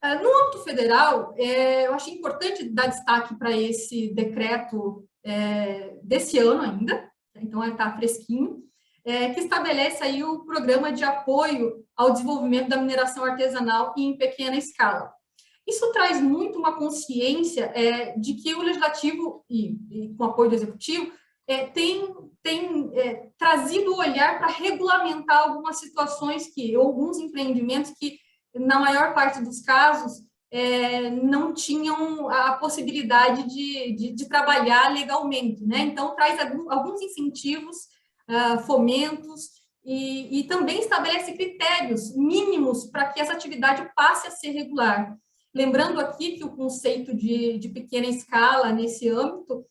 No âmbito federal, eu achei importante dar destaque para esse decreto desse ano ainda, então está fresquinho, que estabelece aí o programa de apoio ao desenvolvimento da mineração artesanal em pequena escala. Isso traz muito uma consciência de que o legislativo, e com apoio do executivo, tem trazido o olhar para regulamentar algumas situações ou alguns empreendimentos que, na maior parte dos casos, não tinham a possibilidade de trabalhar legalmente, né? Então, traz alguns incentivos, fomentos, e também estabelece critérios mínimos para que essa atividade passe a ser regular. Lembrando aqui que o conceito de pequena escala nesse âmbito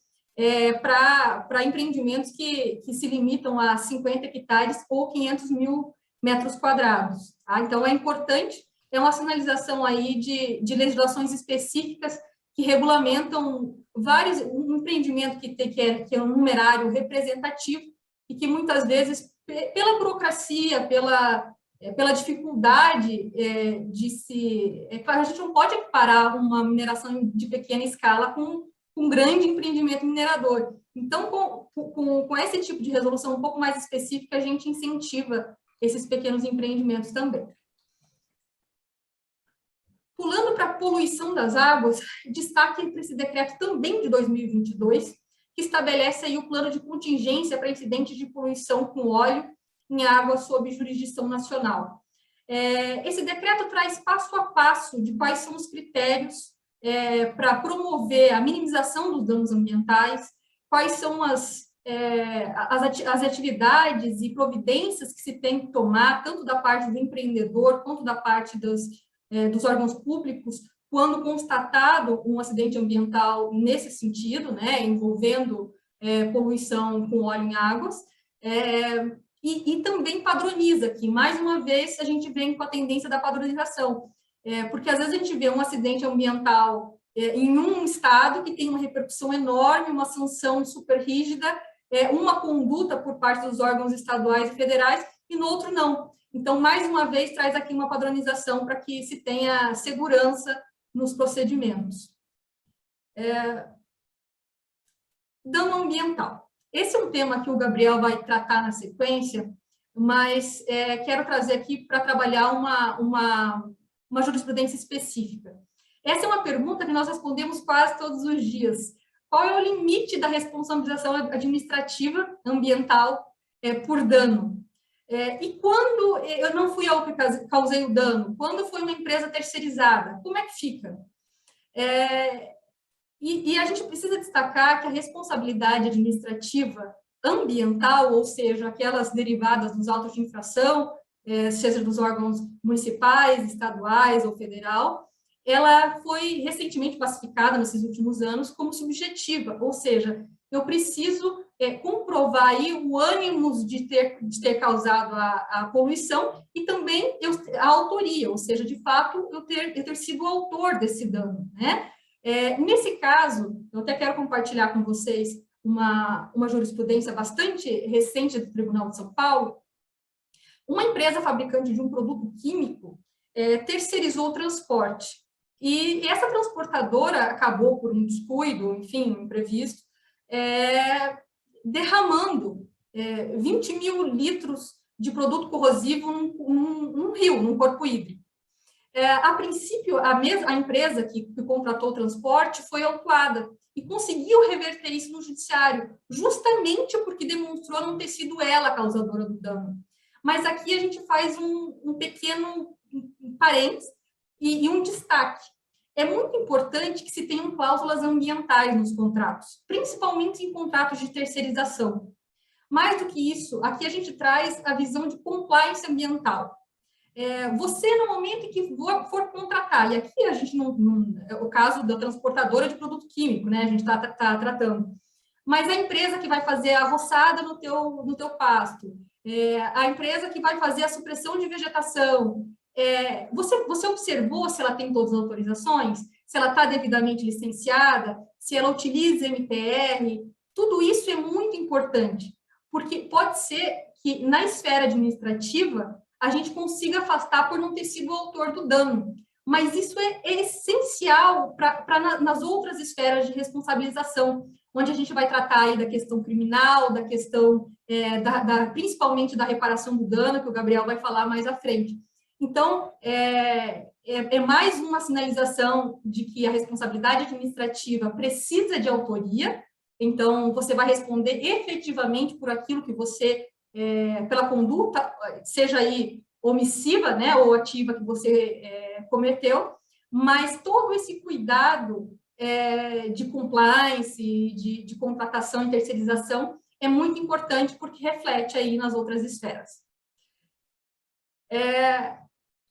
para empreendimentos que se limitam a 50 hectares ou 500 mil metros quadrados. Tá? Então, é importante, uma sinalização aí de legislações específicas que regulamentam um empreendimento que é um numerário representativo e que muitas vezes, pela burocracia, pela dificuldade de se... Claro, a gente não pode equiparar uma mineração de pequena escala com um grande empreendimento minerador. Então, com esse tipo de resolução um pouco mais específica, a gente incentiva esses pequenos empreendimentos também. Pulando para a poluição das águas, destaque para esse decreto também de 2022, que estabelece aí o plano de contingência para incidentes de poluição com óleo em água sob jurisdição nacional. Esse decreto traz passo a passo de quais são os critérios para promover a minimização dos danos ambientais, quais são as atividades e providências que se tem que tomar, tanto da parte do empreendedor, quanto da parte dos órgãos públicos, quando constatado um acidente ambiental nesse sentido, né, envolvendo poluição com óleo em águas, e também padroniza, que mais uma vez a gente vem com a tendência da padronização, porque às vezes a gente vê um acidente ambiental em um estado que tem uma repercussão enorme, uma sanção super rígida, uma conduta por parte dos órgãos estaduais e federais, e no outro não. Então, mais uma vez, traz aqui uma padronização para que se tenha segurança nos procedimentos. Dano ambiental. Esse é um tema que o Gabriel vai tratar na sequência, mas quero trazer aqui para trabalhar uma jurisprudência específica. Essa é uma pergunta que nós respondemos quase todos os dias. Qual é o limite da responsabilização administrativa ambiental por dano? E quando eu não fui eu que causei o dano? Quando foi uma empresa terceirizada? Como é que fica? E a gente precisa destacar que a responsabilidade administrativa ambiental, ou seja, aquelas derivadas dos autos de infração, seja dos órgãos municipais, estaduais ou federal, ela foi recentemente classificada, nesses últimos anos, como subjetiva, ou seja, eu preciso comprovar aí o ânimo de ter causado a poluição e também a autoria, ou seja, de fato, eu ter sido o autor desse dano, né? Nesse caso, eu até quero compartilhar com vocês uma jurisprudência bastante recente do Tribunal de São Paulo. Uma empresa fabricante de um produto químico terceirizou o transporte. E essa transportadora acabou, por um descuido, enfim, um imprevisto, derramando 20 mil litros de produto corrosivo num rio, num corpo hídrico. A princípio, a empresa que contratou o transporte foi autuada e conseguiu reverter isso no judiciário, justamente porque demonstrou não ter sido ela a causadora do dano. Mas aqui a gente faz um pequeno parênteses e um destaque. É muito importante que se tenham cláusulas ambientais nos contratos, principalmente em contratos de terceirização. Mais do que isso, aqui a gente traz a visão de compliance ambiental. Você, no momento em que for contratar, e aqui a gente não é o caso da transportadora de produto químico, né? A gente está tratando. Mas a empresa que vai fazer a roçada no teu pasto, a empresa que vai fazer a supressão de vegetação, você observou se ela tem todas as autorizações, se ela está devidamente licenciada, se ela utiliza MPR, tudo isso é muito importante, porque pode ser que na esfera administrativa a gente consiga afastar por não ter sido o autor do dano, mas isso é essencial nas outras esferas de responsabilização, onde a gente vai tratar aí da questão criminal, da questão principalmente da reparação do dano, que o Gabriel vai falar mais à frente. Então, é mais uma sinalização de que a responsabilidade administrativa precisa de autoria, então você vai responder efetivamente por aquilo que você, pela conduta, seja aí omissiva, né, ou ativa que você cometeu, mas todo esse cuidado de compliance, de contratação e terceirização é muito importante porque reflete aí nas outras esferas.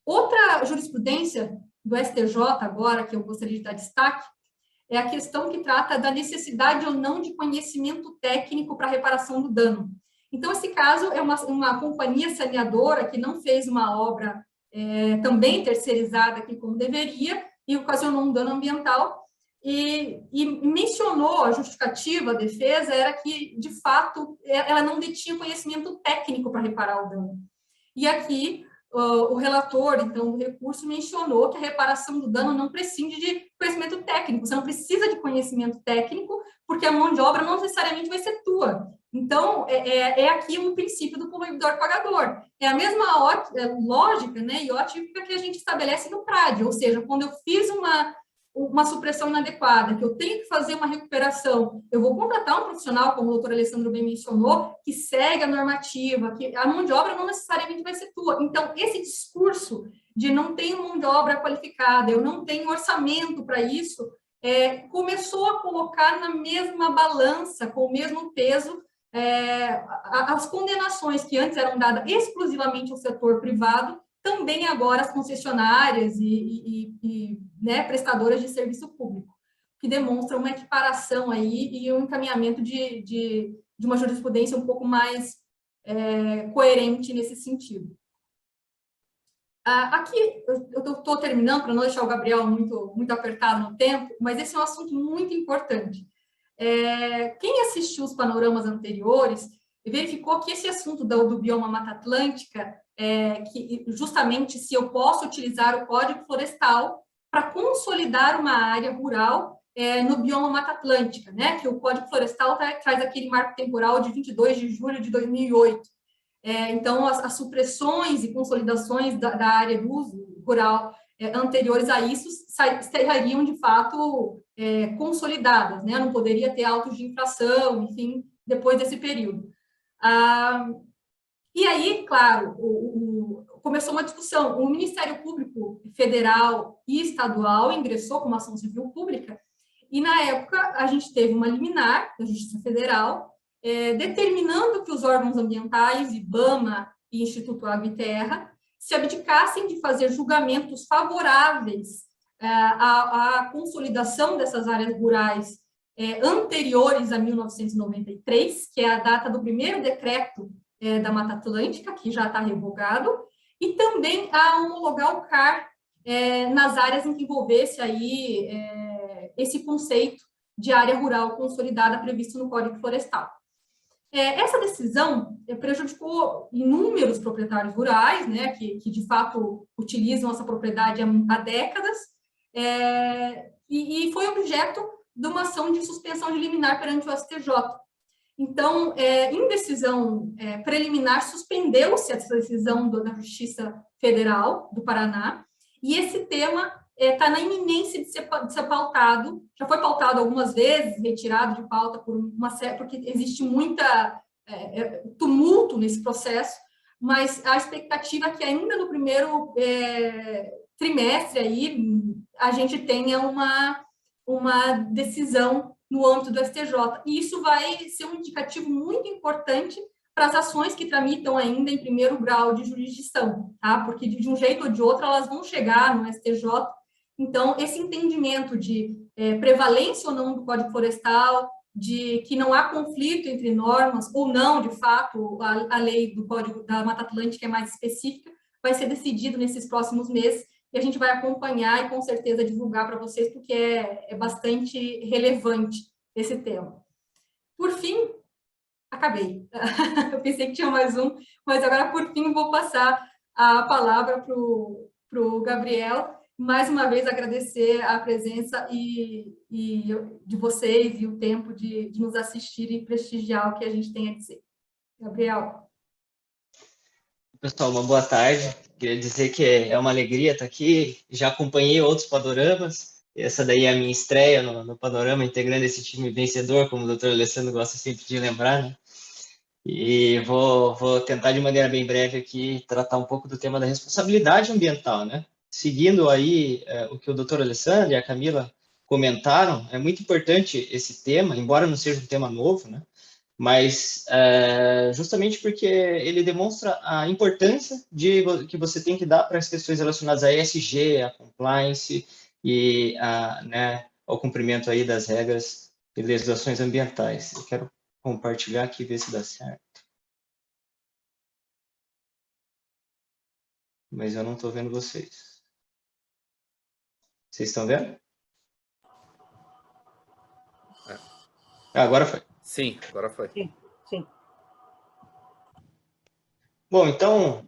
Outra jurisprudência do STJ agora, que eu gostaria de dar destaque, é a questão que trata da necessidade ou não de conhecimento técnico para reparação do dano. Então, esse caso é uma companhia saneadora que não fez uma obra também terceirizada aqui como deveria e ocasionou um dano ambiental e mencionou a justificativa, a defesa, era que, de fato, ela não detinha conhecimento técnico para reparar o dano. E aqui, o relator, então, do recurso mencionou que a reparação do dano não prescinde de conhecimento técnico, você não precisa de conhecimento técnico, porque a mão de obra não necessariamente vai ser tua. Então, é aqui um princípio do poluidor pagador. É a mesma lógica, né, e ótica que a gente estabelece no PRAD, ou seja, quando eu fiz uma supressão inadequada, que eu tenho que fazer uma recuperação, eu vou contratar um profissional, como o doutor Alessandro bem mencionou, que segue a normativa, que a mão de obra não necessariamente vai ser tua. Então, esse discurso de não tenho mão de obra qualificada, eu não tenho orçamento para isso, começou a colocar na mesma balança, com o mesmo peso, as condenações que antes eram dadas exclusivamente ao setor privado, também agora as concessionárias né, prestadoras de serviço público, que demonstram uma equiparação aí e um encaminhamento de uma jurisprudência um pouco mais coerente nesse sentido. Aqui, eu estou terminando, para não deixar o Gabriel muito apertado no tempo, mas esse é um assunto muito importante. Quem assistiu os panoramas anteriores verificou que esse assunto do bioma Mata Atlântica, que justamente se eu posso utilizar o Código Florestal para consolidar uma área rural no bioma Mata Atlântica, né? Que o Código Florestal traz aquele marco temporal de 22 de julho de 2008. Então, as supressões e consolidações da área de uso rural anteriores a isso estariam, de fato, consolidadas, né? Não poderia ter autos de infração, enfim, depois desse período. E aí, claro, começou uma discussão. O Ministério Público Federal e Estadual ingressou com uma ação civil pública e, na época, a gente teve uma liminar da Justiça Federal determinando que os órgãos ambientais, IBAMA e Instituto Água e Terra, se abdicassem de fazer julgamentos favoráveis à consolidação dessas áreas rurais anteriores a 1993, que é a data do primeiro decreto da Mata Atlântica, que já está revogado, e também a homologar o CAR nas áreas em que envolvesse aí esse conceito de área rural consolidada previsto no Código Florestal. Essa decisão prejudicou inúmeros proprietários rurais, né, que de fato utilizam essa propriedade há décadas, e foi objeto de uma ação de suspensão de liminar perante o STJ. Então, em decisão preliminar, suspendeu-se essa decisão da Justiça Federal do Paraná, e esse tema está na iminência de ser pautado, já foi pautado algumas vezes, retirado de pauta porque existe muita tumulto nesse processo, mas a expectativa é que ainda no primeiro trimestre aí, a gente tenha uma decisão no âmbito do STJ, e isso vai ser um indicativo muito importante para as ações que tramitam ainda em primeiro grau de jurisdição, tá? Porque de um jeito ou de outro elas vão chegar no STJ. Então, esse entendimento de prevalência ou não do Código Florestal, de que não há conflito entre normas, ou não, de fato, a lei do Código da Mata Atlântica é mais específica, vai ser decidido nesses próximos meses, e a gente vai acompanhar e, com certeza, divulgar para vocês, porque é bastante relevante esse tema. Por fim, acabei. Eu pensei que tinha mais um, mas agora, por fim, vou passar a palavra para o Gabriel. Mais uma vez, agradecer a presença de vocês e o tempo de nos assistir e prestigiar o que a gente tem a dizer. Gabriel. Pessoal, uma boa tarde. Queria dizer que é uma alegria estar aqui. Já acompanhei outros panoramas. Essa daí é a minha estreia no panorama, integrando esse time vencedor, como o doutor Alessandro gosta sempre de lembrar, né? E vou tentar, de maneira bem breve aqui, tratar um pouco do tema da responsabilidade ambiental, né? Seguindo aí o que o doutor Alessandro e a Camila comentaram, é muito importante esse tema, embora não seja um tema novo, né? Mas justamente porque ele demonstra a importância que você tem que dar para as questões relacionadas à ESG, à compliance e ao cumprimento aí das regras e legislações ambientais. Eu quero compartilhar aqui e ver se dá certo. Mas eu não estou vendo vocês. Vocês estão vendo? Agora foi. Sim, agora foi. Sim. Bom, então,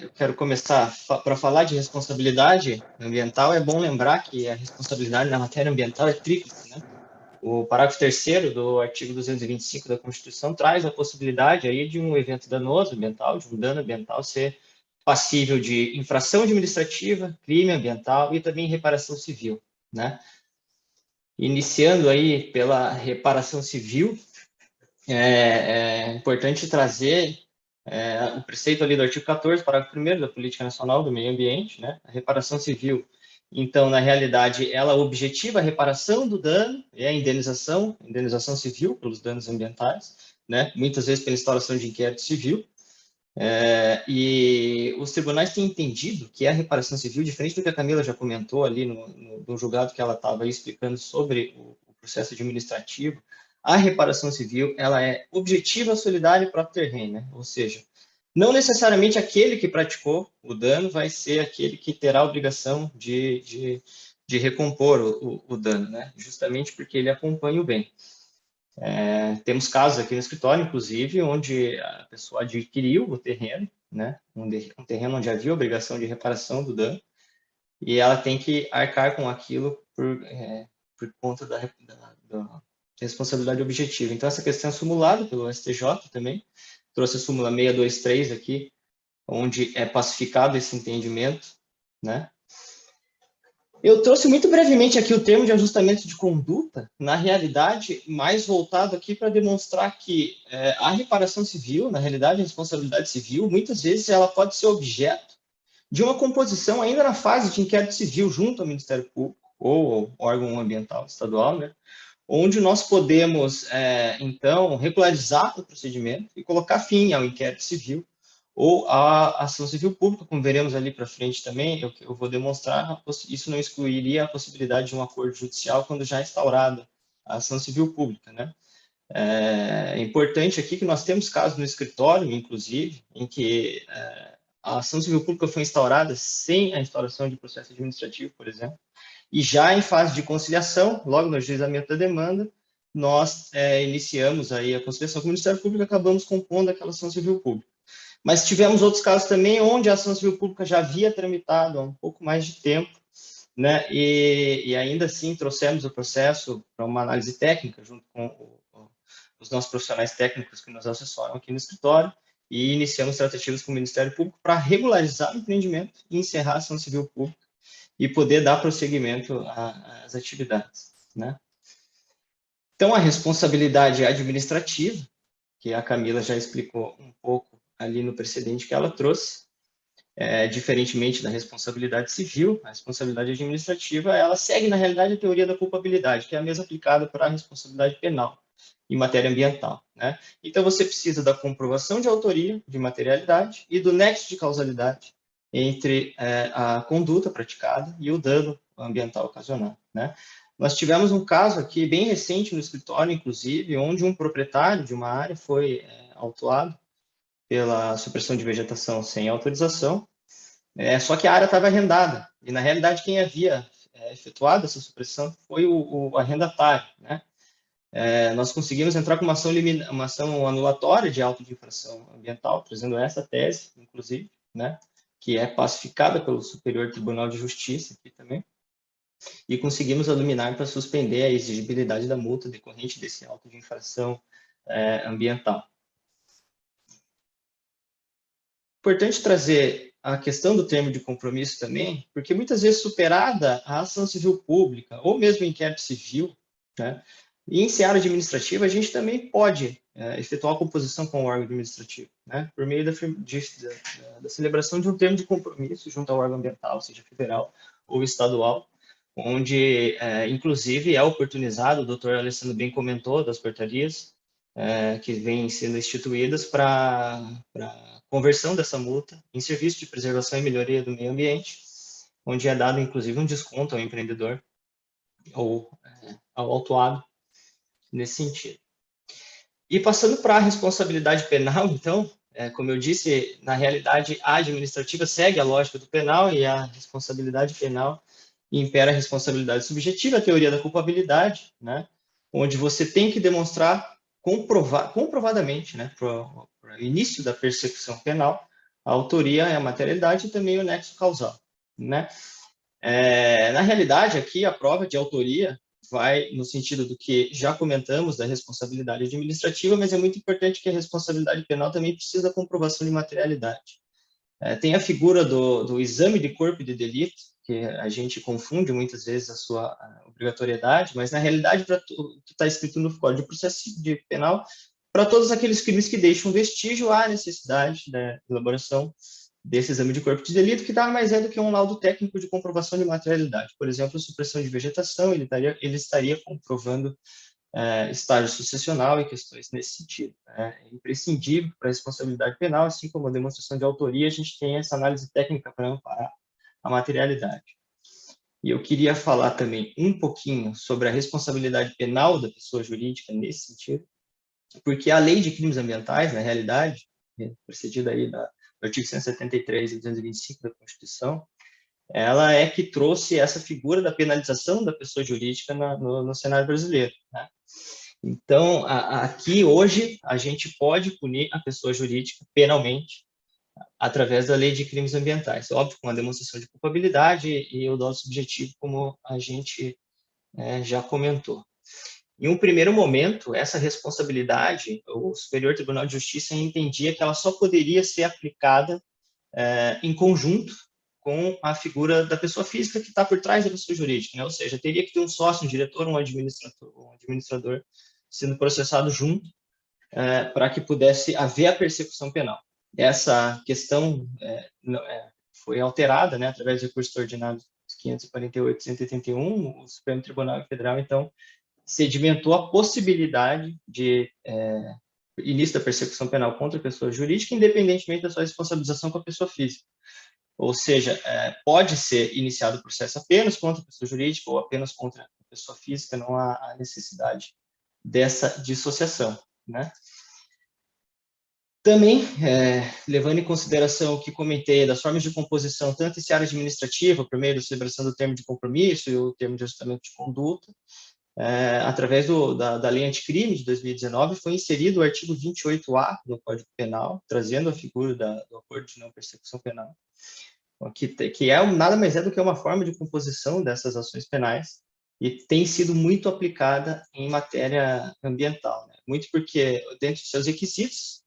eu quero começar para falar de responsabilidade ambiental. É bom lembrar que a responsabilidade na matéria ambiental é tríplice, né? O parágrafo 3º do artigo 225 da Constituição traz a possibilidade aí de um evento danoso ambiental, de um dano ambiental ser passível de infração administrativa, crime ambiental e também reparação civil, né? Iniciando aí pela reparação civil, é importante trazer o preceito ali do artigo 14, parágrafo 1º da Política Nacional do Meio Ambiente, né? A reparação civil, então, na realidade, ela objetiva a reparação do dano e a indenização civil pelos danos ambientais, né? Muitas vezes pela instauração de inquérito civil. E os tribunais têm entendido que a reparação civil, diferente do que a Camila já comentou ali no julgado que ela estava explicando sobre o processo administrativo, a reparação civil ela é objetiva, solidária e próprio terreno, né? Ou seja, não necessariamente aquele que praticou o dano vai ser aquele que terá a obrigação de recompor o dano, né? Justamente porque ele acompanha o bem. Temos casos aqui no escritório, inclusive, onde a pessoa adquiriu o terreno, né? Um terreno onde havia obrigação de reparação do dano, e ela tem que arcar com aquilo por conta da responsabilidade objetiva. Então, essa questão é simulada pelo STJ também, trouxe a súmula 623 aqui, onde é pacificado esse entendimento, né? Eu trouxe muito brevemente aqui o termo de ajustamento de conduta, na realidade, mais voltado aqui para demonstrar que a reparação civil, na realidade, a responsabilidade civil, muitas vezes ela pode ser objeto de uma composição ainda na fase de inquérito civil junto ao Ministério Público ou ao órgão ambiental estadual, né? Onde nós podemos, então, regularizar o procedimento e colocar fim ao inquérito civil ou à ação civil pública, como veremos ali para frente também, eu vou demonstrar, isso não excluiria a possibilidade de um acordo judicial quando já instaurada a ação civil pública, né? É importante aqui que nós temos casos no escritório, inclusive, em que a ação civil pública foi instaurada sem a instauração de processo administrativo, por exemplo, e já em fase de conciliação, logo no ajuizamento da demanda, nós iniciamos aí a conciliação com o Ministério Público e acabamos compondo aquela ação civil pública. Mas tivemos outros casos também onde a ação civil pública já havia tramitado há um pouco mais de tempo, né? E ainda assim trouxemos o processo para uma análise técnica junto com os nossos profissionais técnicos que nos assessoram aqui no escritório e iniciamos tratativas com o Ministério Público para regularizar o empreendimento e encerrar a ação civil pública e poder dar prosseguimento às atividades, né? Então, a responsabilidade administrativa, que a Camila já explicou um pouco ali no precedente que ela trouxe, diferentemente da responsabilidade civil, a responsabilidade administrativa, ela segue, na realidade, a teoria da culpabilidade, que é a mesma aplicada para a responsabilidade penal em matéria ambiental, né? Então, você precisa da comprovação de autoria, de materialidade e do nexo de causalidade entre a conduta praticada e o dano ambiental ocasionado, né? Nós tivemos um caso aqui bem recente no escritório, inclusive, onde um proprietário de uma área foi autuado pela supressão de vegetação sem autorização, só que a área estava arrendada, e na realidade quem havia efetuado essa supressão foi o arrendatário, né? Nós conseguimos entrar com uma ação anulatória de auto de infração ambiental, trazendo essa tese, inclusive, né? Que é pacificada pelo Superior Tribunal de Justiça aqui também, e conseguimos a liminar para suspender a exigibilidade da multa decorrente desse auto de infração ambiental. Importante trazer a questão do termo de compromisso também, porque muitas vezes superada a ação civil pública, ou mesmo o inquérito civil, né, e em seara administrativa, a gente também pode efetuar a composição com o órgão administrativo, né, por meio da celebração de um termo de compromisso junto ao órgão ambiental, seja federal ou estadual, onde, inclusive, é oportunizado, o doutor Alessandro bem comentou, das portarias que vêm sendo instituídas para conversão dessa multa em serviço de preservação e melhoria do meio ambiente, onde é dado, inclusive, um desconto ao empreendedor ou ao autuado nesse sentido. E passando para a responsabilidade penal, então, como eu disse, na realidade, a administrativa segue a lógica do penal e a responsabilidade penal impera a responsabilidade subjetiva, a teoria da culpabilidade, né, onde você tem que demonstrar comprovadamente, né, para o início da persecução penal, a autoria, a materialidade e também o nexo causal, né? Na realidade, aqui, a prova de autoria vai no sentido do que já comentamos da responsabilidade administrativa, mas é muito importante que a responsabilidade penal também precisa da comprovação de materialidade. Tem a figura do exame de corpo de delito, que a gente confunde muitas vezes a sua obrigatoriedade, mas na realidade, para o que está escrito no Código de Processo Penal, para todos aqueles crimes que deixam vestígio, há necessidade da elaboração desse exame de corpo de delito, que nada mais é do que um laudo técnico de comprovação de materialidade. Por exemplo, supressão de vegetação, ele estaria comprovando estágio sucessional e questões nesse sentido. É imprescindível para a responsabilidade penal, assim como a demonstração de autoria, a gente tem essa análise técnica para amparar a materialidade. E eu queria falar também um pouquinho sobre a responsabilidade penal da pessoa jurídica nesse sentido, porque a Lei de Crimes Ambientais, na realidade, precedida aí do artigo 173 e 225 da Constituição, ela é que trouxe essa figura da penalização da pessoa jurídica no cenário brasileiro, né? Então, aqui, hoje, a gente pode punir a pessoa jurídica penalmente através da Lei de Crimes Ambientais. Óbvio, com a demonstração de culpabilidade e o dolo subjetivo, como a gente já comentou. Em um primeiro momento, essa responsabilidade, o Superior Tribunal de Justiça entendia que ela só poderia ser aplicada em conjunto com a figura da pessoa física que está por trás da pessoa jurídica, né? Ou seja, teria que ter um sócio, um diretor, um administrador sendo processado junto para que pudesse haver a persecução penal. Essa questão foi alterada, né, através do recurso ordinário 548-181, o Supremo Tribunal Federal, então, sedimentou a possibilidade de início da persecução penal contra a pessoa jurídica, independentemente da sua responsabilização com a pessoa física. Ou seja, pode ser iniciado o processo apenas contra a pessoa jurídica ou apenas contra a pessoa física, não há necessidade dessa dissociação, né? Também, levando em consideração o que comentei das formas de composição, tanto esse área administrativa, primeiro, a celebração do termo de compromisso e o termo de ajustamento de conduta, através da Lei Anticrime de 2019, foi inserido o artigo 28A do Código Penal, trazendo a figura do acordo de não persecução penal, que nada mais é do que uma forma de composição dessas ações penais e tem sido muito aplicada em matéria ambiental, né? Muito porque, dentro dos seus requisitos,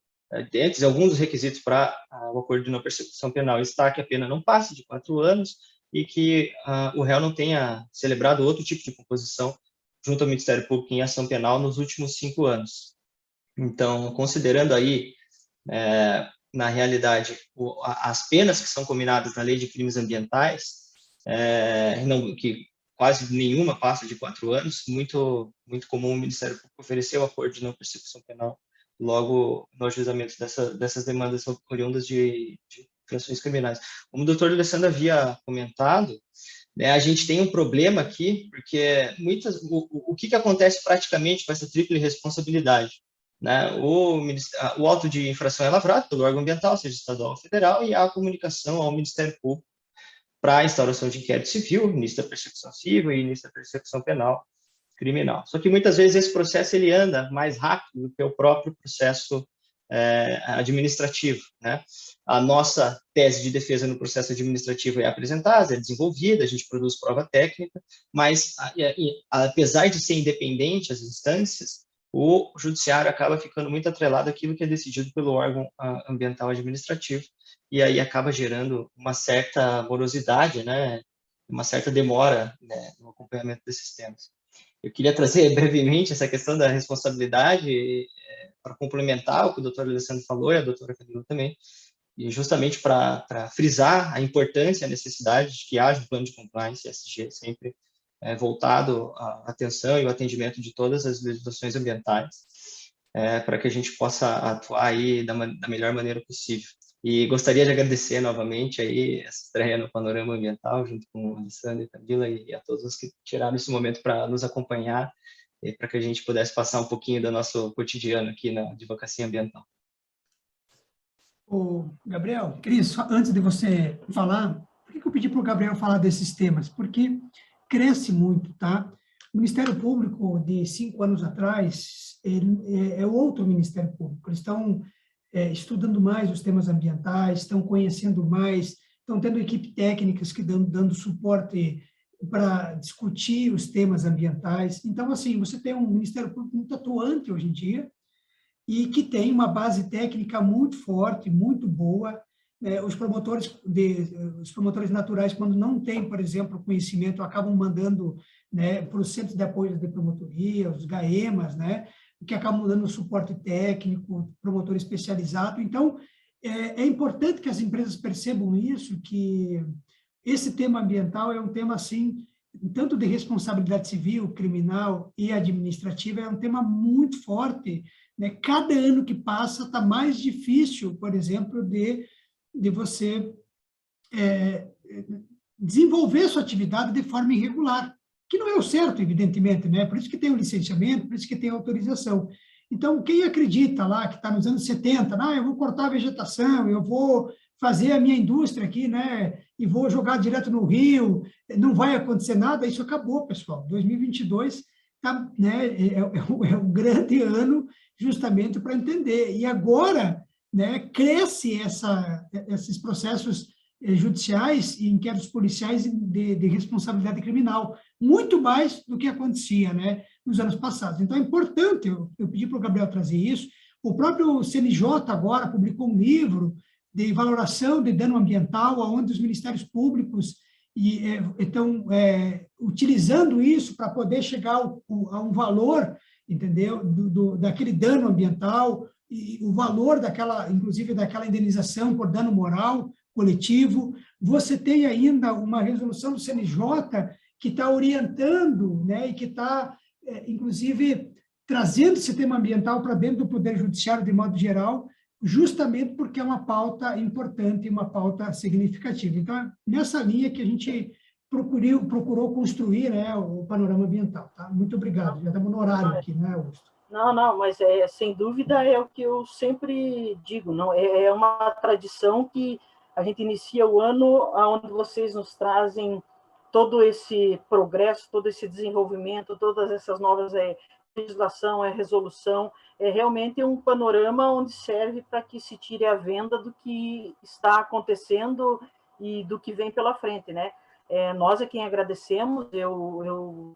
dentre alguns dos requisitos para o acordo de não persecução penal está que a pena não passe de 4 anos e que o réu não tenha celebrado outro tipo de composição junto ao Ministério Público em ação penal nos últimos 5 anos. Então, considerando aí, na realidade, as penas que são combinadas na Lei de Crimes Ambientais, que quase nenhuma passa de 4 anos, muito comum o Ministério Público oferecer o acordo de não persecução penal logo no ajuizamento dessas demandas oriundas de infrações criminais. Como o doutor Alessandro havia comentado, né, a gente tem um problema aqui, porque o que acontece praticamente com essa tríplice responsabilidade? Né? O auto de infração é lavrado pelo órgão ambiental, seja estadual ou federal, e há a comunicação ao Ministério Público para a instauração de inquérito civil, início da persecução civil e início da persecução penal criminal. Só que muitas vezes esse processo ele anda mais rápido do que o próprio processo administrativo, né? A nossa tese de defesa no processo administrativo é apresentada, é desenvolvida, a gente produz prova técnica, mas apesar de ser independente as instâncias, o judiciário acaba ficando muito atrelado àquilo que é decidido pelo órgão ambiental administrativo, e aí acaba gerando uma certa morosidade, né? Uma certa demora, né, no acompanhamento desses temas. Eu queria trazer brevemente essa questão da responsabilidade para complementar o que o doutor Alessandro falou e a doutora Camila também, e justamente para frisar a importância e a necessidade de que haja um plano de compliance ESG sempre voltado à atenção e ao atendimento de todas as legislações ambientais, para que a gente possa atuar aí da melhor maneira possível. E gostaria de agradecer novamente aí essa estreia no Panorama Ambiental, junto com o Alessandro e Camila, e a todos os que tiraram esse momento para nos acompanhar, e para que a gente pudesse passar um pouquinho do nosso cotidiano aqui na advocacia ambiental. Ô, Gabriel, Cris, antes de você falar, por que eu pedi para o Gabriel falar desses temas? Porque cresce muito, tá? O Ministério Público, de 5 anos atrás, é outro Ministério Público. Eles estão estudando mais os temas ambientais, estão conhecendo mais, estão tendo equipe técnicas que dando suporte para discutir os temas ambientais. Então, assim, você tem um Ministério Público muito atuante hoje em dia e que tem uma base técnica muito forte, muito boa. Os promotores naturais, quando não têm, por exemplo, conhecimento, acabam mandando, né, para os centros de apoio de promotoria, os GAEMAs, né, que acabam dando suporte técnico, promotor especializado. Então, é importante que as empresas percebam isso, que esse tema ambiental é um tema, assim, tanto de responsabilidade civil, criminal e administrativa, é um tema muito forte, né? Cada ano que passa está mais difícil, por exemplo, de você desenvolver sua atividade de forma irregular, que não é o certo, evidentemente, né? Por isso que tem o licenciamento, por isso que tem a autorização. Então, quem acredita lá, que está nos anos 70, eu vou cortar a vegetação, eu vou fazer a minha indústria aqui, né, e vou jogar direto no rio, não vai acontecer nada, isso acabou, pessoal. 2022 tá, né, é um grande ano justamente para entender. E agora, né, cresce esses processos judiciais e inquéritos policiais de responsabilidade criminal, muito mais do que acontecia, né, nos anos passados. Então, é importante, eu pedi para o Gabriel trazer isso. O próprio CNJ agora publicou um livro de valoração de dano ambiental, onde os ministérios públicos estão utilizando isso para poder chegar a um valor, entendeu, daquele dano ambiental, e o valor inclusive daquela indenização por dano moral coletivo. Você tem ainda uma resolução do CNJ que está orientando, né, e que está, inclusive, trazendo esse tema ambiental para dentro do Poder Judiciário de modo geral, justamente porque é uma pauta importante, uma pauta significativa. Então, é nessa linha que a gente procurou construir, né, o panorama ambiental. Tá? Muito obrigado. Já estamos no horário aqui, né, Augusto? Não, mas sem dúvida é o que eu sempre digo, não é uma tradição que a gente inicia o ano onde vocês nos trazem todo esse progresso, todo esse desenvolvimento, todas essas novas legislação, resolução, realmente um panorama onde serve para que se tire a venda do que está acontecendo e do que vem pela frente, né? Nós é quem agradecemos. Eu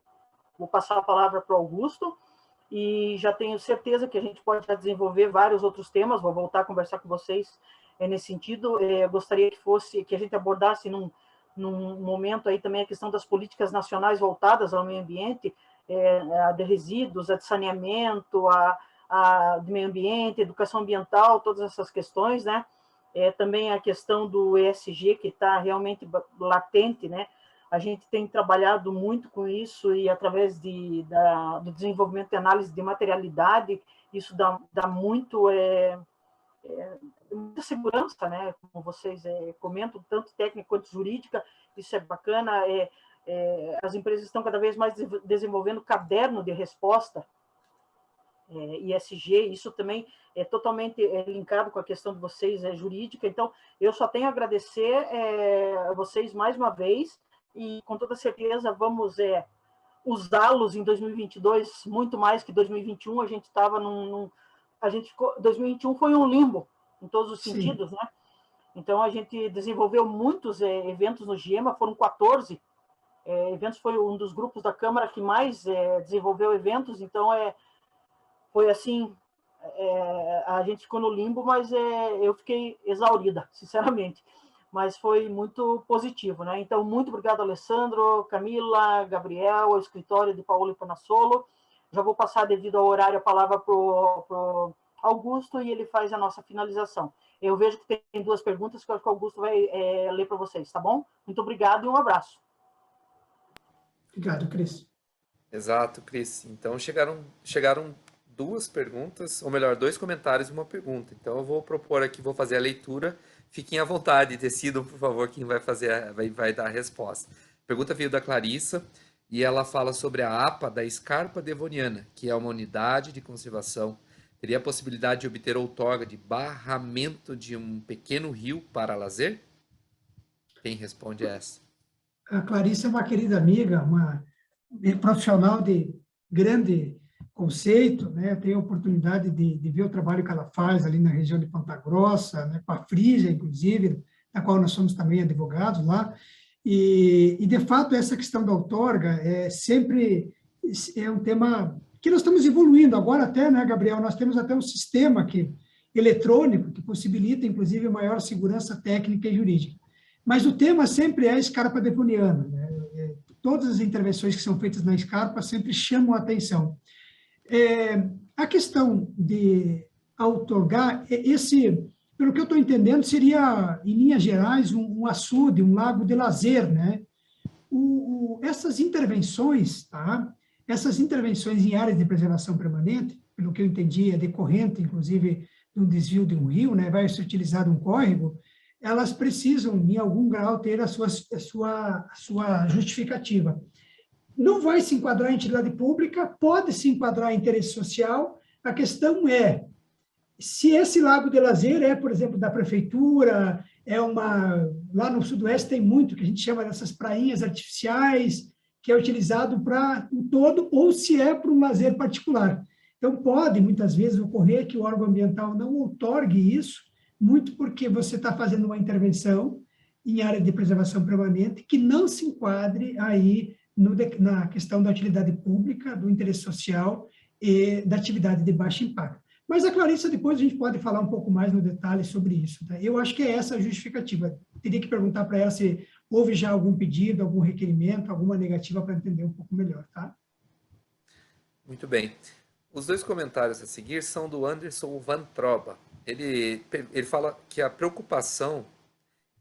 vou passar a palavra para o Augusto e já tenho certeza que a gente pode já desenvolver vários outros temas. Vou voltar a conversar com vocês nesse sentido. Eu gostaria que a gente abordasse num momento aí também a questão das políticas nacionais voltadas ao meio ambiente, a de resíduos, a de saneamento, a de meio ambiente, educação ambiental, todas essas questões, né? Também a questão do ESG, que está realmente latente, né? A gente tem trabalhado muito com isso e através do desenvolvimento de análise de materialidade, isso dá muito, muita segurança, né? Como vocês comentam, tanto técnica quanto jurídica, isso é bacana. As empresas estão cada vez mais desenvolvendo caderno de resposta, ESG, isso também é totalmente linkado com a questão de vocês, jurídica. Então, eu só tenho a agradecer a vocês mais uma vez e, com toda certeza, vamos usá-los em 2022 muito mais que 2021. A gente estava 2021 foi um limbo em todos os sentidos, né? Então, a gente desenvolveu muitos eventos no GIEMA, foram 14 eventos, foi um dos grupos da Câmara que mais desenvolveu eventos, então foi assim, a gente ficou no limbo, mas eu fiquei exaurida, sinceramente, mas foi muito positivo, né? Então, muito obrigado, Alessandro, Camila, Gabriel, ao escritório de Paola Panassolo. Já vou passar, devido ao horário, a palavra para o Augusto e ele faz a nossa finalização. Eu vejo que tem duas perguntas que eu acho que o Augusto vai ler para vocês, tá bom? Muito obrigado e um abraço. Obrigado, Cris. Exato, Cris. Então, chegaram duas perguntas, ou melhor, dois comentários e uma pergunta. Então, eu vou propor aqui, vou fazer a leitura. Fiquem à vontade, decidam, por favor, quem vai vai dar a resposta. A pergunta veio da Clarissa, e ela fala sobre a APA da Escarpa Devoniana, que é uma unidade de conservação. Teria a possibilidade de obter outorga de barramento de um pequeno rio para lazer? Quem responde essa? A Clarissa é uma querida amiga, uma profissional de grande conceito, né? Eu tenho a oportunidade de ver o trabalho que ela faz ali na região de Ponta Grossa, né? Com a Frígia, inclusive, na qual nós somos também advogados lá. E, de fato, essa questão da outorga sempre é um tema que nós estamos evoluindo. Agora até, né, Gabriel, nós temos até um sistema eletrônico que possibilita, inclusive, maior segurança técnica e jurídica. Mas o tema sempre é a Scarpa Devoniana, né? Todas as intervenções que são feitas na Scarpa sempre chamam a atenção. A questão de outorgar, pelo que eu estou entendendo, seria, em linhas gerais, um açude, um lago de lazer, né? Essas intervenções, tá? Essas intervenções em áreas de preservação permanente, pelo que eu entendi, é decorrente, inclusive, de um desvio de um rio, né? Vai ser utilizado um córrego, elas precisam, em algum grau, ter a sua justificativa. Não vai se enquadrar em utilidade pública, pode se enquadrar em interesse social. A questão é, se esse lago de lazer por exemplo, da prefeitura, lá no sudoeste tem muito, que a gente chama dessas prainhas artificiais, que é utilizado para o todo, ou se é para um lazer particular. Então, pode, muitas vezes, ocorrer que o órgão ambiental não outorgue isso, muito porque você está fazendo uma intervenção em área de preservação permanente que não se enquadre aí na questão da utilidade pública, do interesse social e da atividade de baixo impacto. Mas a Clarissa, depois a gente pode falar um pouco mais no detalhe sobre isso. Tá? Eu acho que é essa a justificativa. Teria que perguntar para ela se houve já algum pedido, algum requerimento, alguma negativa para entender um pouco melhor. Tá? Muito bem. Os dois comentários a seguir são do Anderson Van Troba. Ele fala que a preocupação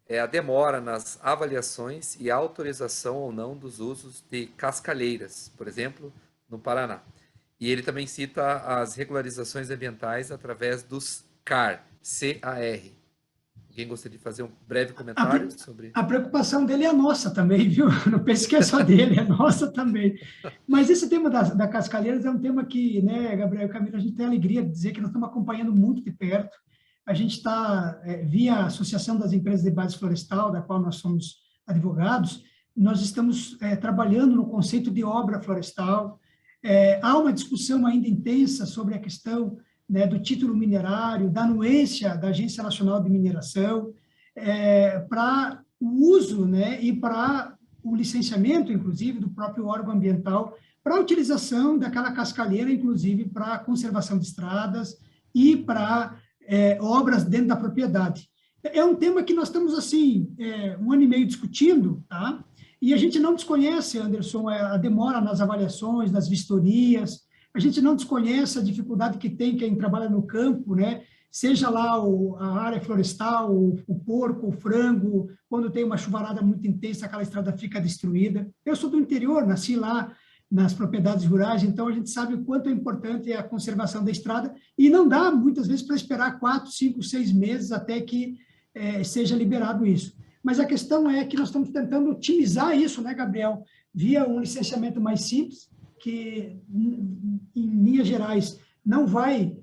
é a demora nas avaliações e autorização ou não dos usos de cascalheiras, por exemplo, no Paraná. E ele também cita as regularizações ambientais através dos CAR, C-A-R. Alguém gostaria de fazer um breve comentário sobre... A preocupação dele é a nossa também, viu? Não pense que é só dele, é nossa também. Mas esse tema da cascalheiras é um tema que, né, Gabriel e Camila, a gente tem a alegria de dizer que nós estamos acompanhando muito de perto. A gente está, via a Associação das Empresas de Base Florestal, da qual nós somos advogados, nós estamos trabalhando no conceito de obra florestal. Há uma discussão ainda intensa sobre a questão, né, do título minerário, da anuência da Agência Nacional de Mineração, para o uso, né, e para o licenciamento, inclusive, do próprio órgão ambiental, para a utilização daquela cascalheira, inclusive, para a conservação de estradas e para obras dentro da propriedade. É um tema que nós estamos, assim, 1 ano e meio discutindo, tá? E a gente não desconhece, Anderson, a demora nas avaliações, nas vistorias, a gente não desconhece a dificuldade que tem quem trabalha no campo, né? Seja lá a área florestal, o porco, o frango, quando tem uma chuvarada muito intensa, aquela estrada fica destruída. Eu sou do interior, nasci lá nas propriedades rurais, então a gente sabe o quanto é importante a conservação da estrada, e não dá, muitas vezes, para esperar 4, 5, 6 meses até que seja liberado isso. Mas a questão é que nós estamos tentando otimizar isso, né, Gabriel, via um licenciamento mais simples, que, em linhas gerais, não vai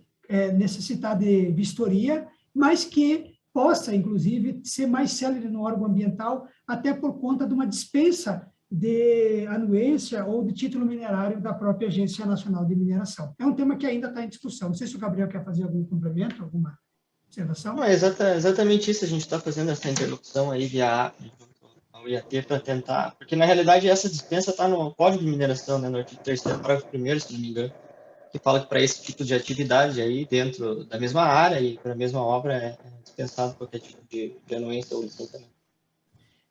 necessitar de vistoria, mas que possa, inclusive, ser mais célere no órgão ambiental, até por conta de uma dispensa de anuência ou de título minerário da própria Agência Nacional de Mineração. É um tema que ainda está em discussão. Não sei se o Gabriel quer fazer algum complemento, alguma observação. Não, é exatamente isso. A gente está fazendo essa interlocução aí via a UIAT para tentar... Porque, na realidade, essa dispensa está no Código de Mineração, né, no artigo 3º, parágrafo 1º, se não me engano, que fala que para esse tipo de atividade aí, dentro da mesma área e para a mesma obra, é dispensado qualquer tipo de anuência ou licenciamento.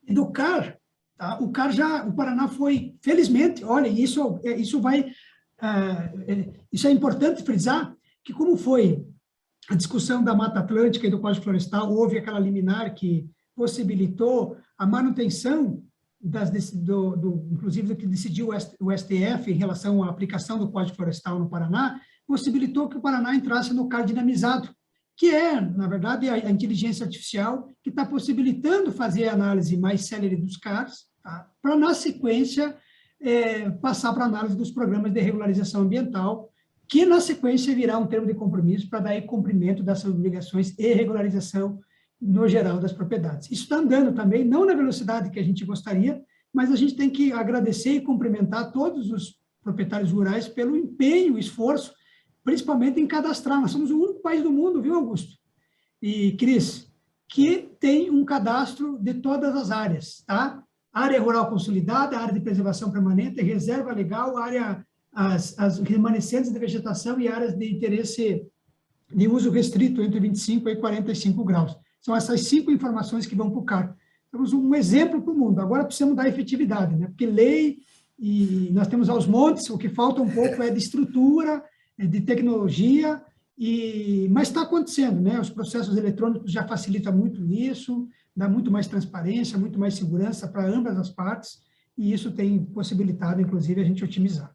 E do CAR, tá? O Paraná foi, felizmente, olha, isso é importante frisar, que como foi a discussão da Mata Atlântica e do Código Florestal, houve aquela liminar que possibilitou a manutenção, inclusive do que decidiu o STF em relação à aplicação do Código Florestal no Paraná, possibilitou que o Paraná entrasse no CAR dinamizado, que é, na verdade, a inteligência artificial que está possibilitando fazer a análise mais célere dos CARs, tá? Para, na sequência, passar para a análise dos programas de regularização ambiental, que, na sequência, virá um termo de compromisso para dar cumprimento dessas obrigações e regularização no geral das propriedades. Isso está andando também, não na velocidade que a gente gostaria, mas a gente tem que agradecer e cumprimentar todos os proprietários rurais pelo empenho, esforço, principalmente em cadastrar. Nós somos o único país do mundo, viu, Augusto? E, Cris, que tem um cadastro de todas as áreas, tá? área rural consolidada, área de preservação permanente, reserva legal, as remanescentes de vegetação e áreas de interesse de uso restrito entre 25 e 45 graus. São essas 5 informações que vão para o CAR. Temos um exemplo para o mundo. Agora precisamos dar efetividade, né? Porque lei, e nós temos aos montes, o que falta um pouco é de estrutura, de tecnologia, mas está acontecendo, né? Os processos eletrônicos já facilitam muito isso, dá muito mais transparência, muito mais segurança para ambas as partes, e isso tem possibilitado, inclusive, a gente otimizar.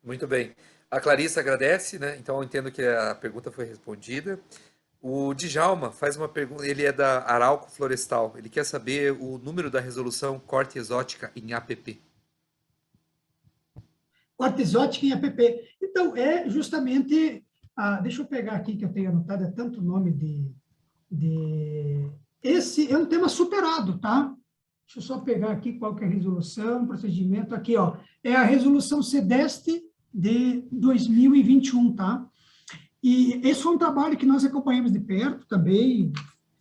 Muito bem. A Clarissa agradece, né? Então eu entendo que a pergunta foi respondida. O Djalma faz uma pergunta, ele é da Arauco Florestal, ele quer saber o número da resolução corte exótica em APP. Corte exótica em APP. Então, é justamente, deixa eu pegar aqui que eu tenho anotado, é tanto nome esse é um tema superado, tá? Deixa eu só pegar aqui qual que é a resolução, procedimento, aqui, ó, é a resolução CEDEST de 2021, tá? E esse foi um trabalho que nós acompanhamos de perto também.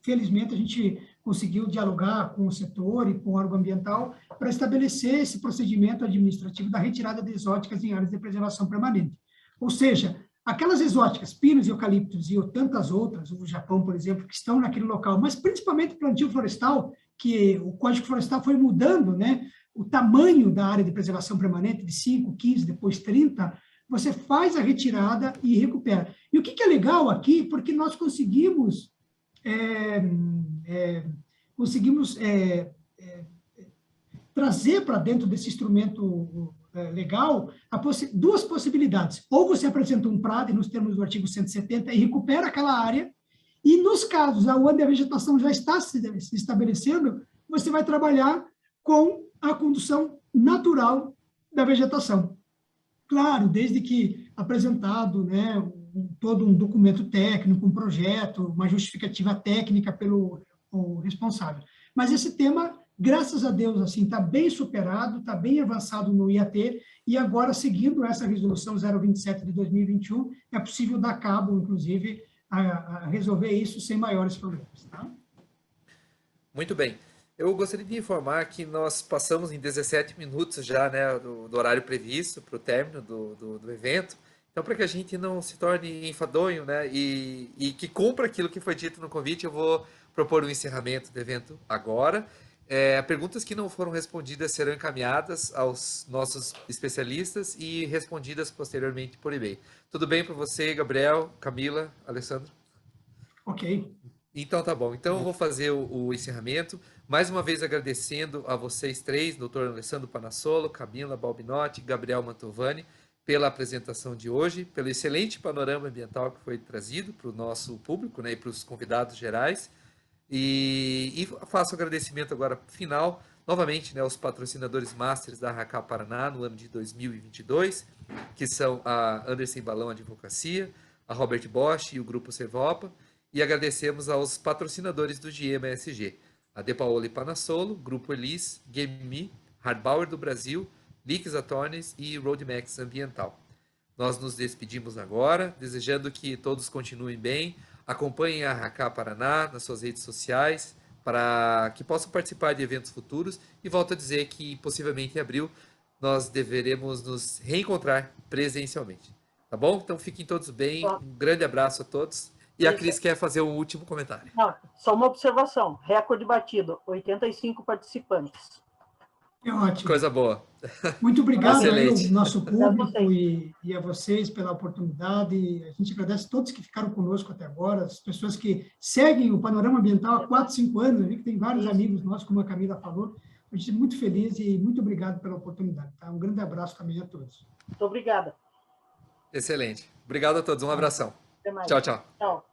Felizmente, a gente conseguiu dialogar com o setor e com o órgão ambiental para estabelecer esse procedimento administrativo da retirada de exóticas em áreas de preservação permanente. Ou seja, aquelas exóticas, pinos e eucaliptos e tantas outras, o Japão, por exemplo, que estão naquele local, mas principalmente o plantio florestal, que o Código Florestal foi mudando, né? O tamanho da área de preservação permanente, de 5, 15, depois 30, você faz a retirada e recupera. E o que é legal aqui, porque nós conseguimos trazer para dentro desse instrumento legal duas possibilidades. Ou você apresenta um PRAD, nos termos do artigo 170, e recupera aquela área, e nos casos onde a vegetação já está se estabelecendo, você vai trabalhar com a condução natural da vegetação. Claro, desde que apresentado, né, todo um documento técnico, um projeto, uma justificativa técnica pelo responsável. Mas esse tema, graças a Deus, assim, está bem superado, está bem avançado no IAT, e agora, seguindo essa resolução 027 de 2021, é possível dar cabo, inclusive, a resolver isso sem maiores problemas. Tá? Muito bem. Eu gostaria de informar que nós passamos em 17 minutos já, né, do horário previsto para o término do evento. Então, para que a gente não se torne enfadonho, né, e que cumpra aquilo que foi dito no convite, eu vou propor o encerramento do evento agora. Perguntas que não foram respondidas serão encaminhadas aos nossos especialistas e respondidas posteriormente por e-mail. Tudo bem para você, Gabriel, Camila, Alessandro? Ok. Então tá bom. Então eu vou fazer o encerramento. Mais uma vez agradecendo a vocês três, doutor Alessandro Panassolo, Camila Balbinotti, Gabriel Mantovani, pela apresentação de hoje, pelo excelente panorama ambiental que foi trazido para o nosso público, né, e para os convidados gerais. E faço agradecimento agora final, novamente, né, aos patrocinadores Masters da RK Paraná no ano de 2022, que são a Anderson Balão Advocacia, a Robert Bosch e o Grupo Servopa. E agradecemos aos patrocinadores do GMSG, a De Paola e Panassolo, Grupo Elis, GameMe, Hardbauer do Brasil, Lix Attorneys e Roadmax Ambiental. Nós nos despedimos agora, desejando que todos continuem bem, acompanhem a RK Paraná nas suas redes sociais, para que possam participar de eventos futuros, e volto a dizer que possivelmente em abril nós deveremos nos reencontrar presencialmente. Tá bom? Então fiquem todos bem, um grande abraço a todos. E a Cris quer fazer um último comentário. Não, só uma observação. Recorde batido, 85 participantes. É ótimo. Coisa boa. Muito obrigado aí ao Excelente. nosso público e a vocês pela oportunidade. A gente agradece a todos que ficaram conosco até agora, as pessoas que seguem o Panorama Ambiental há 4, 5 anos. Eu vi que tem vários amigos nossos, como a Camila falou. A gente é muito feliz e muito obrigado pela oportunidade. Tá? Um grande abraço também a todos. Muito obrigada. Excelente. Obrigado a todos. Um abração. Até mais. Tchau, tchau. Tchau.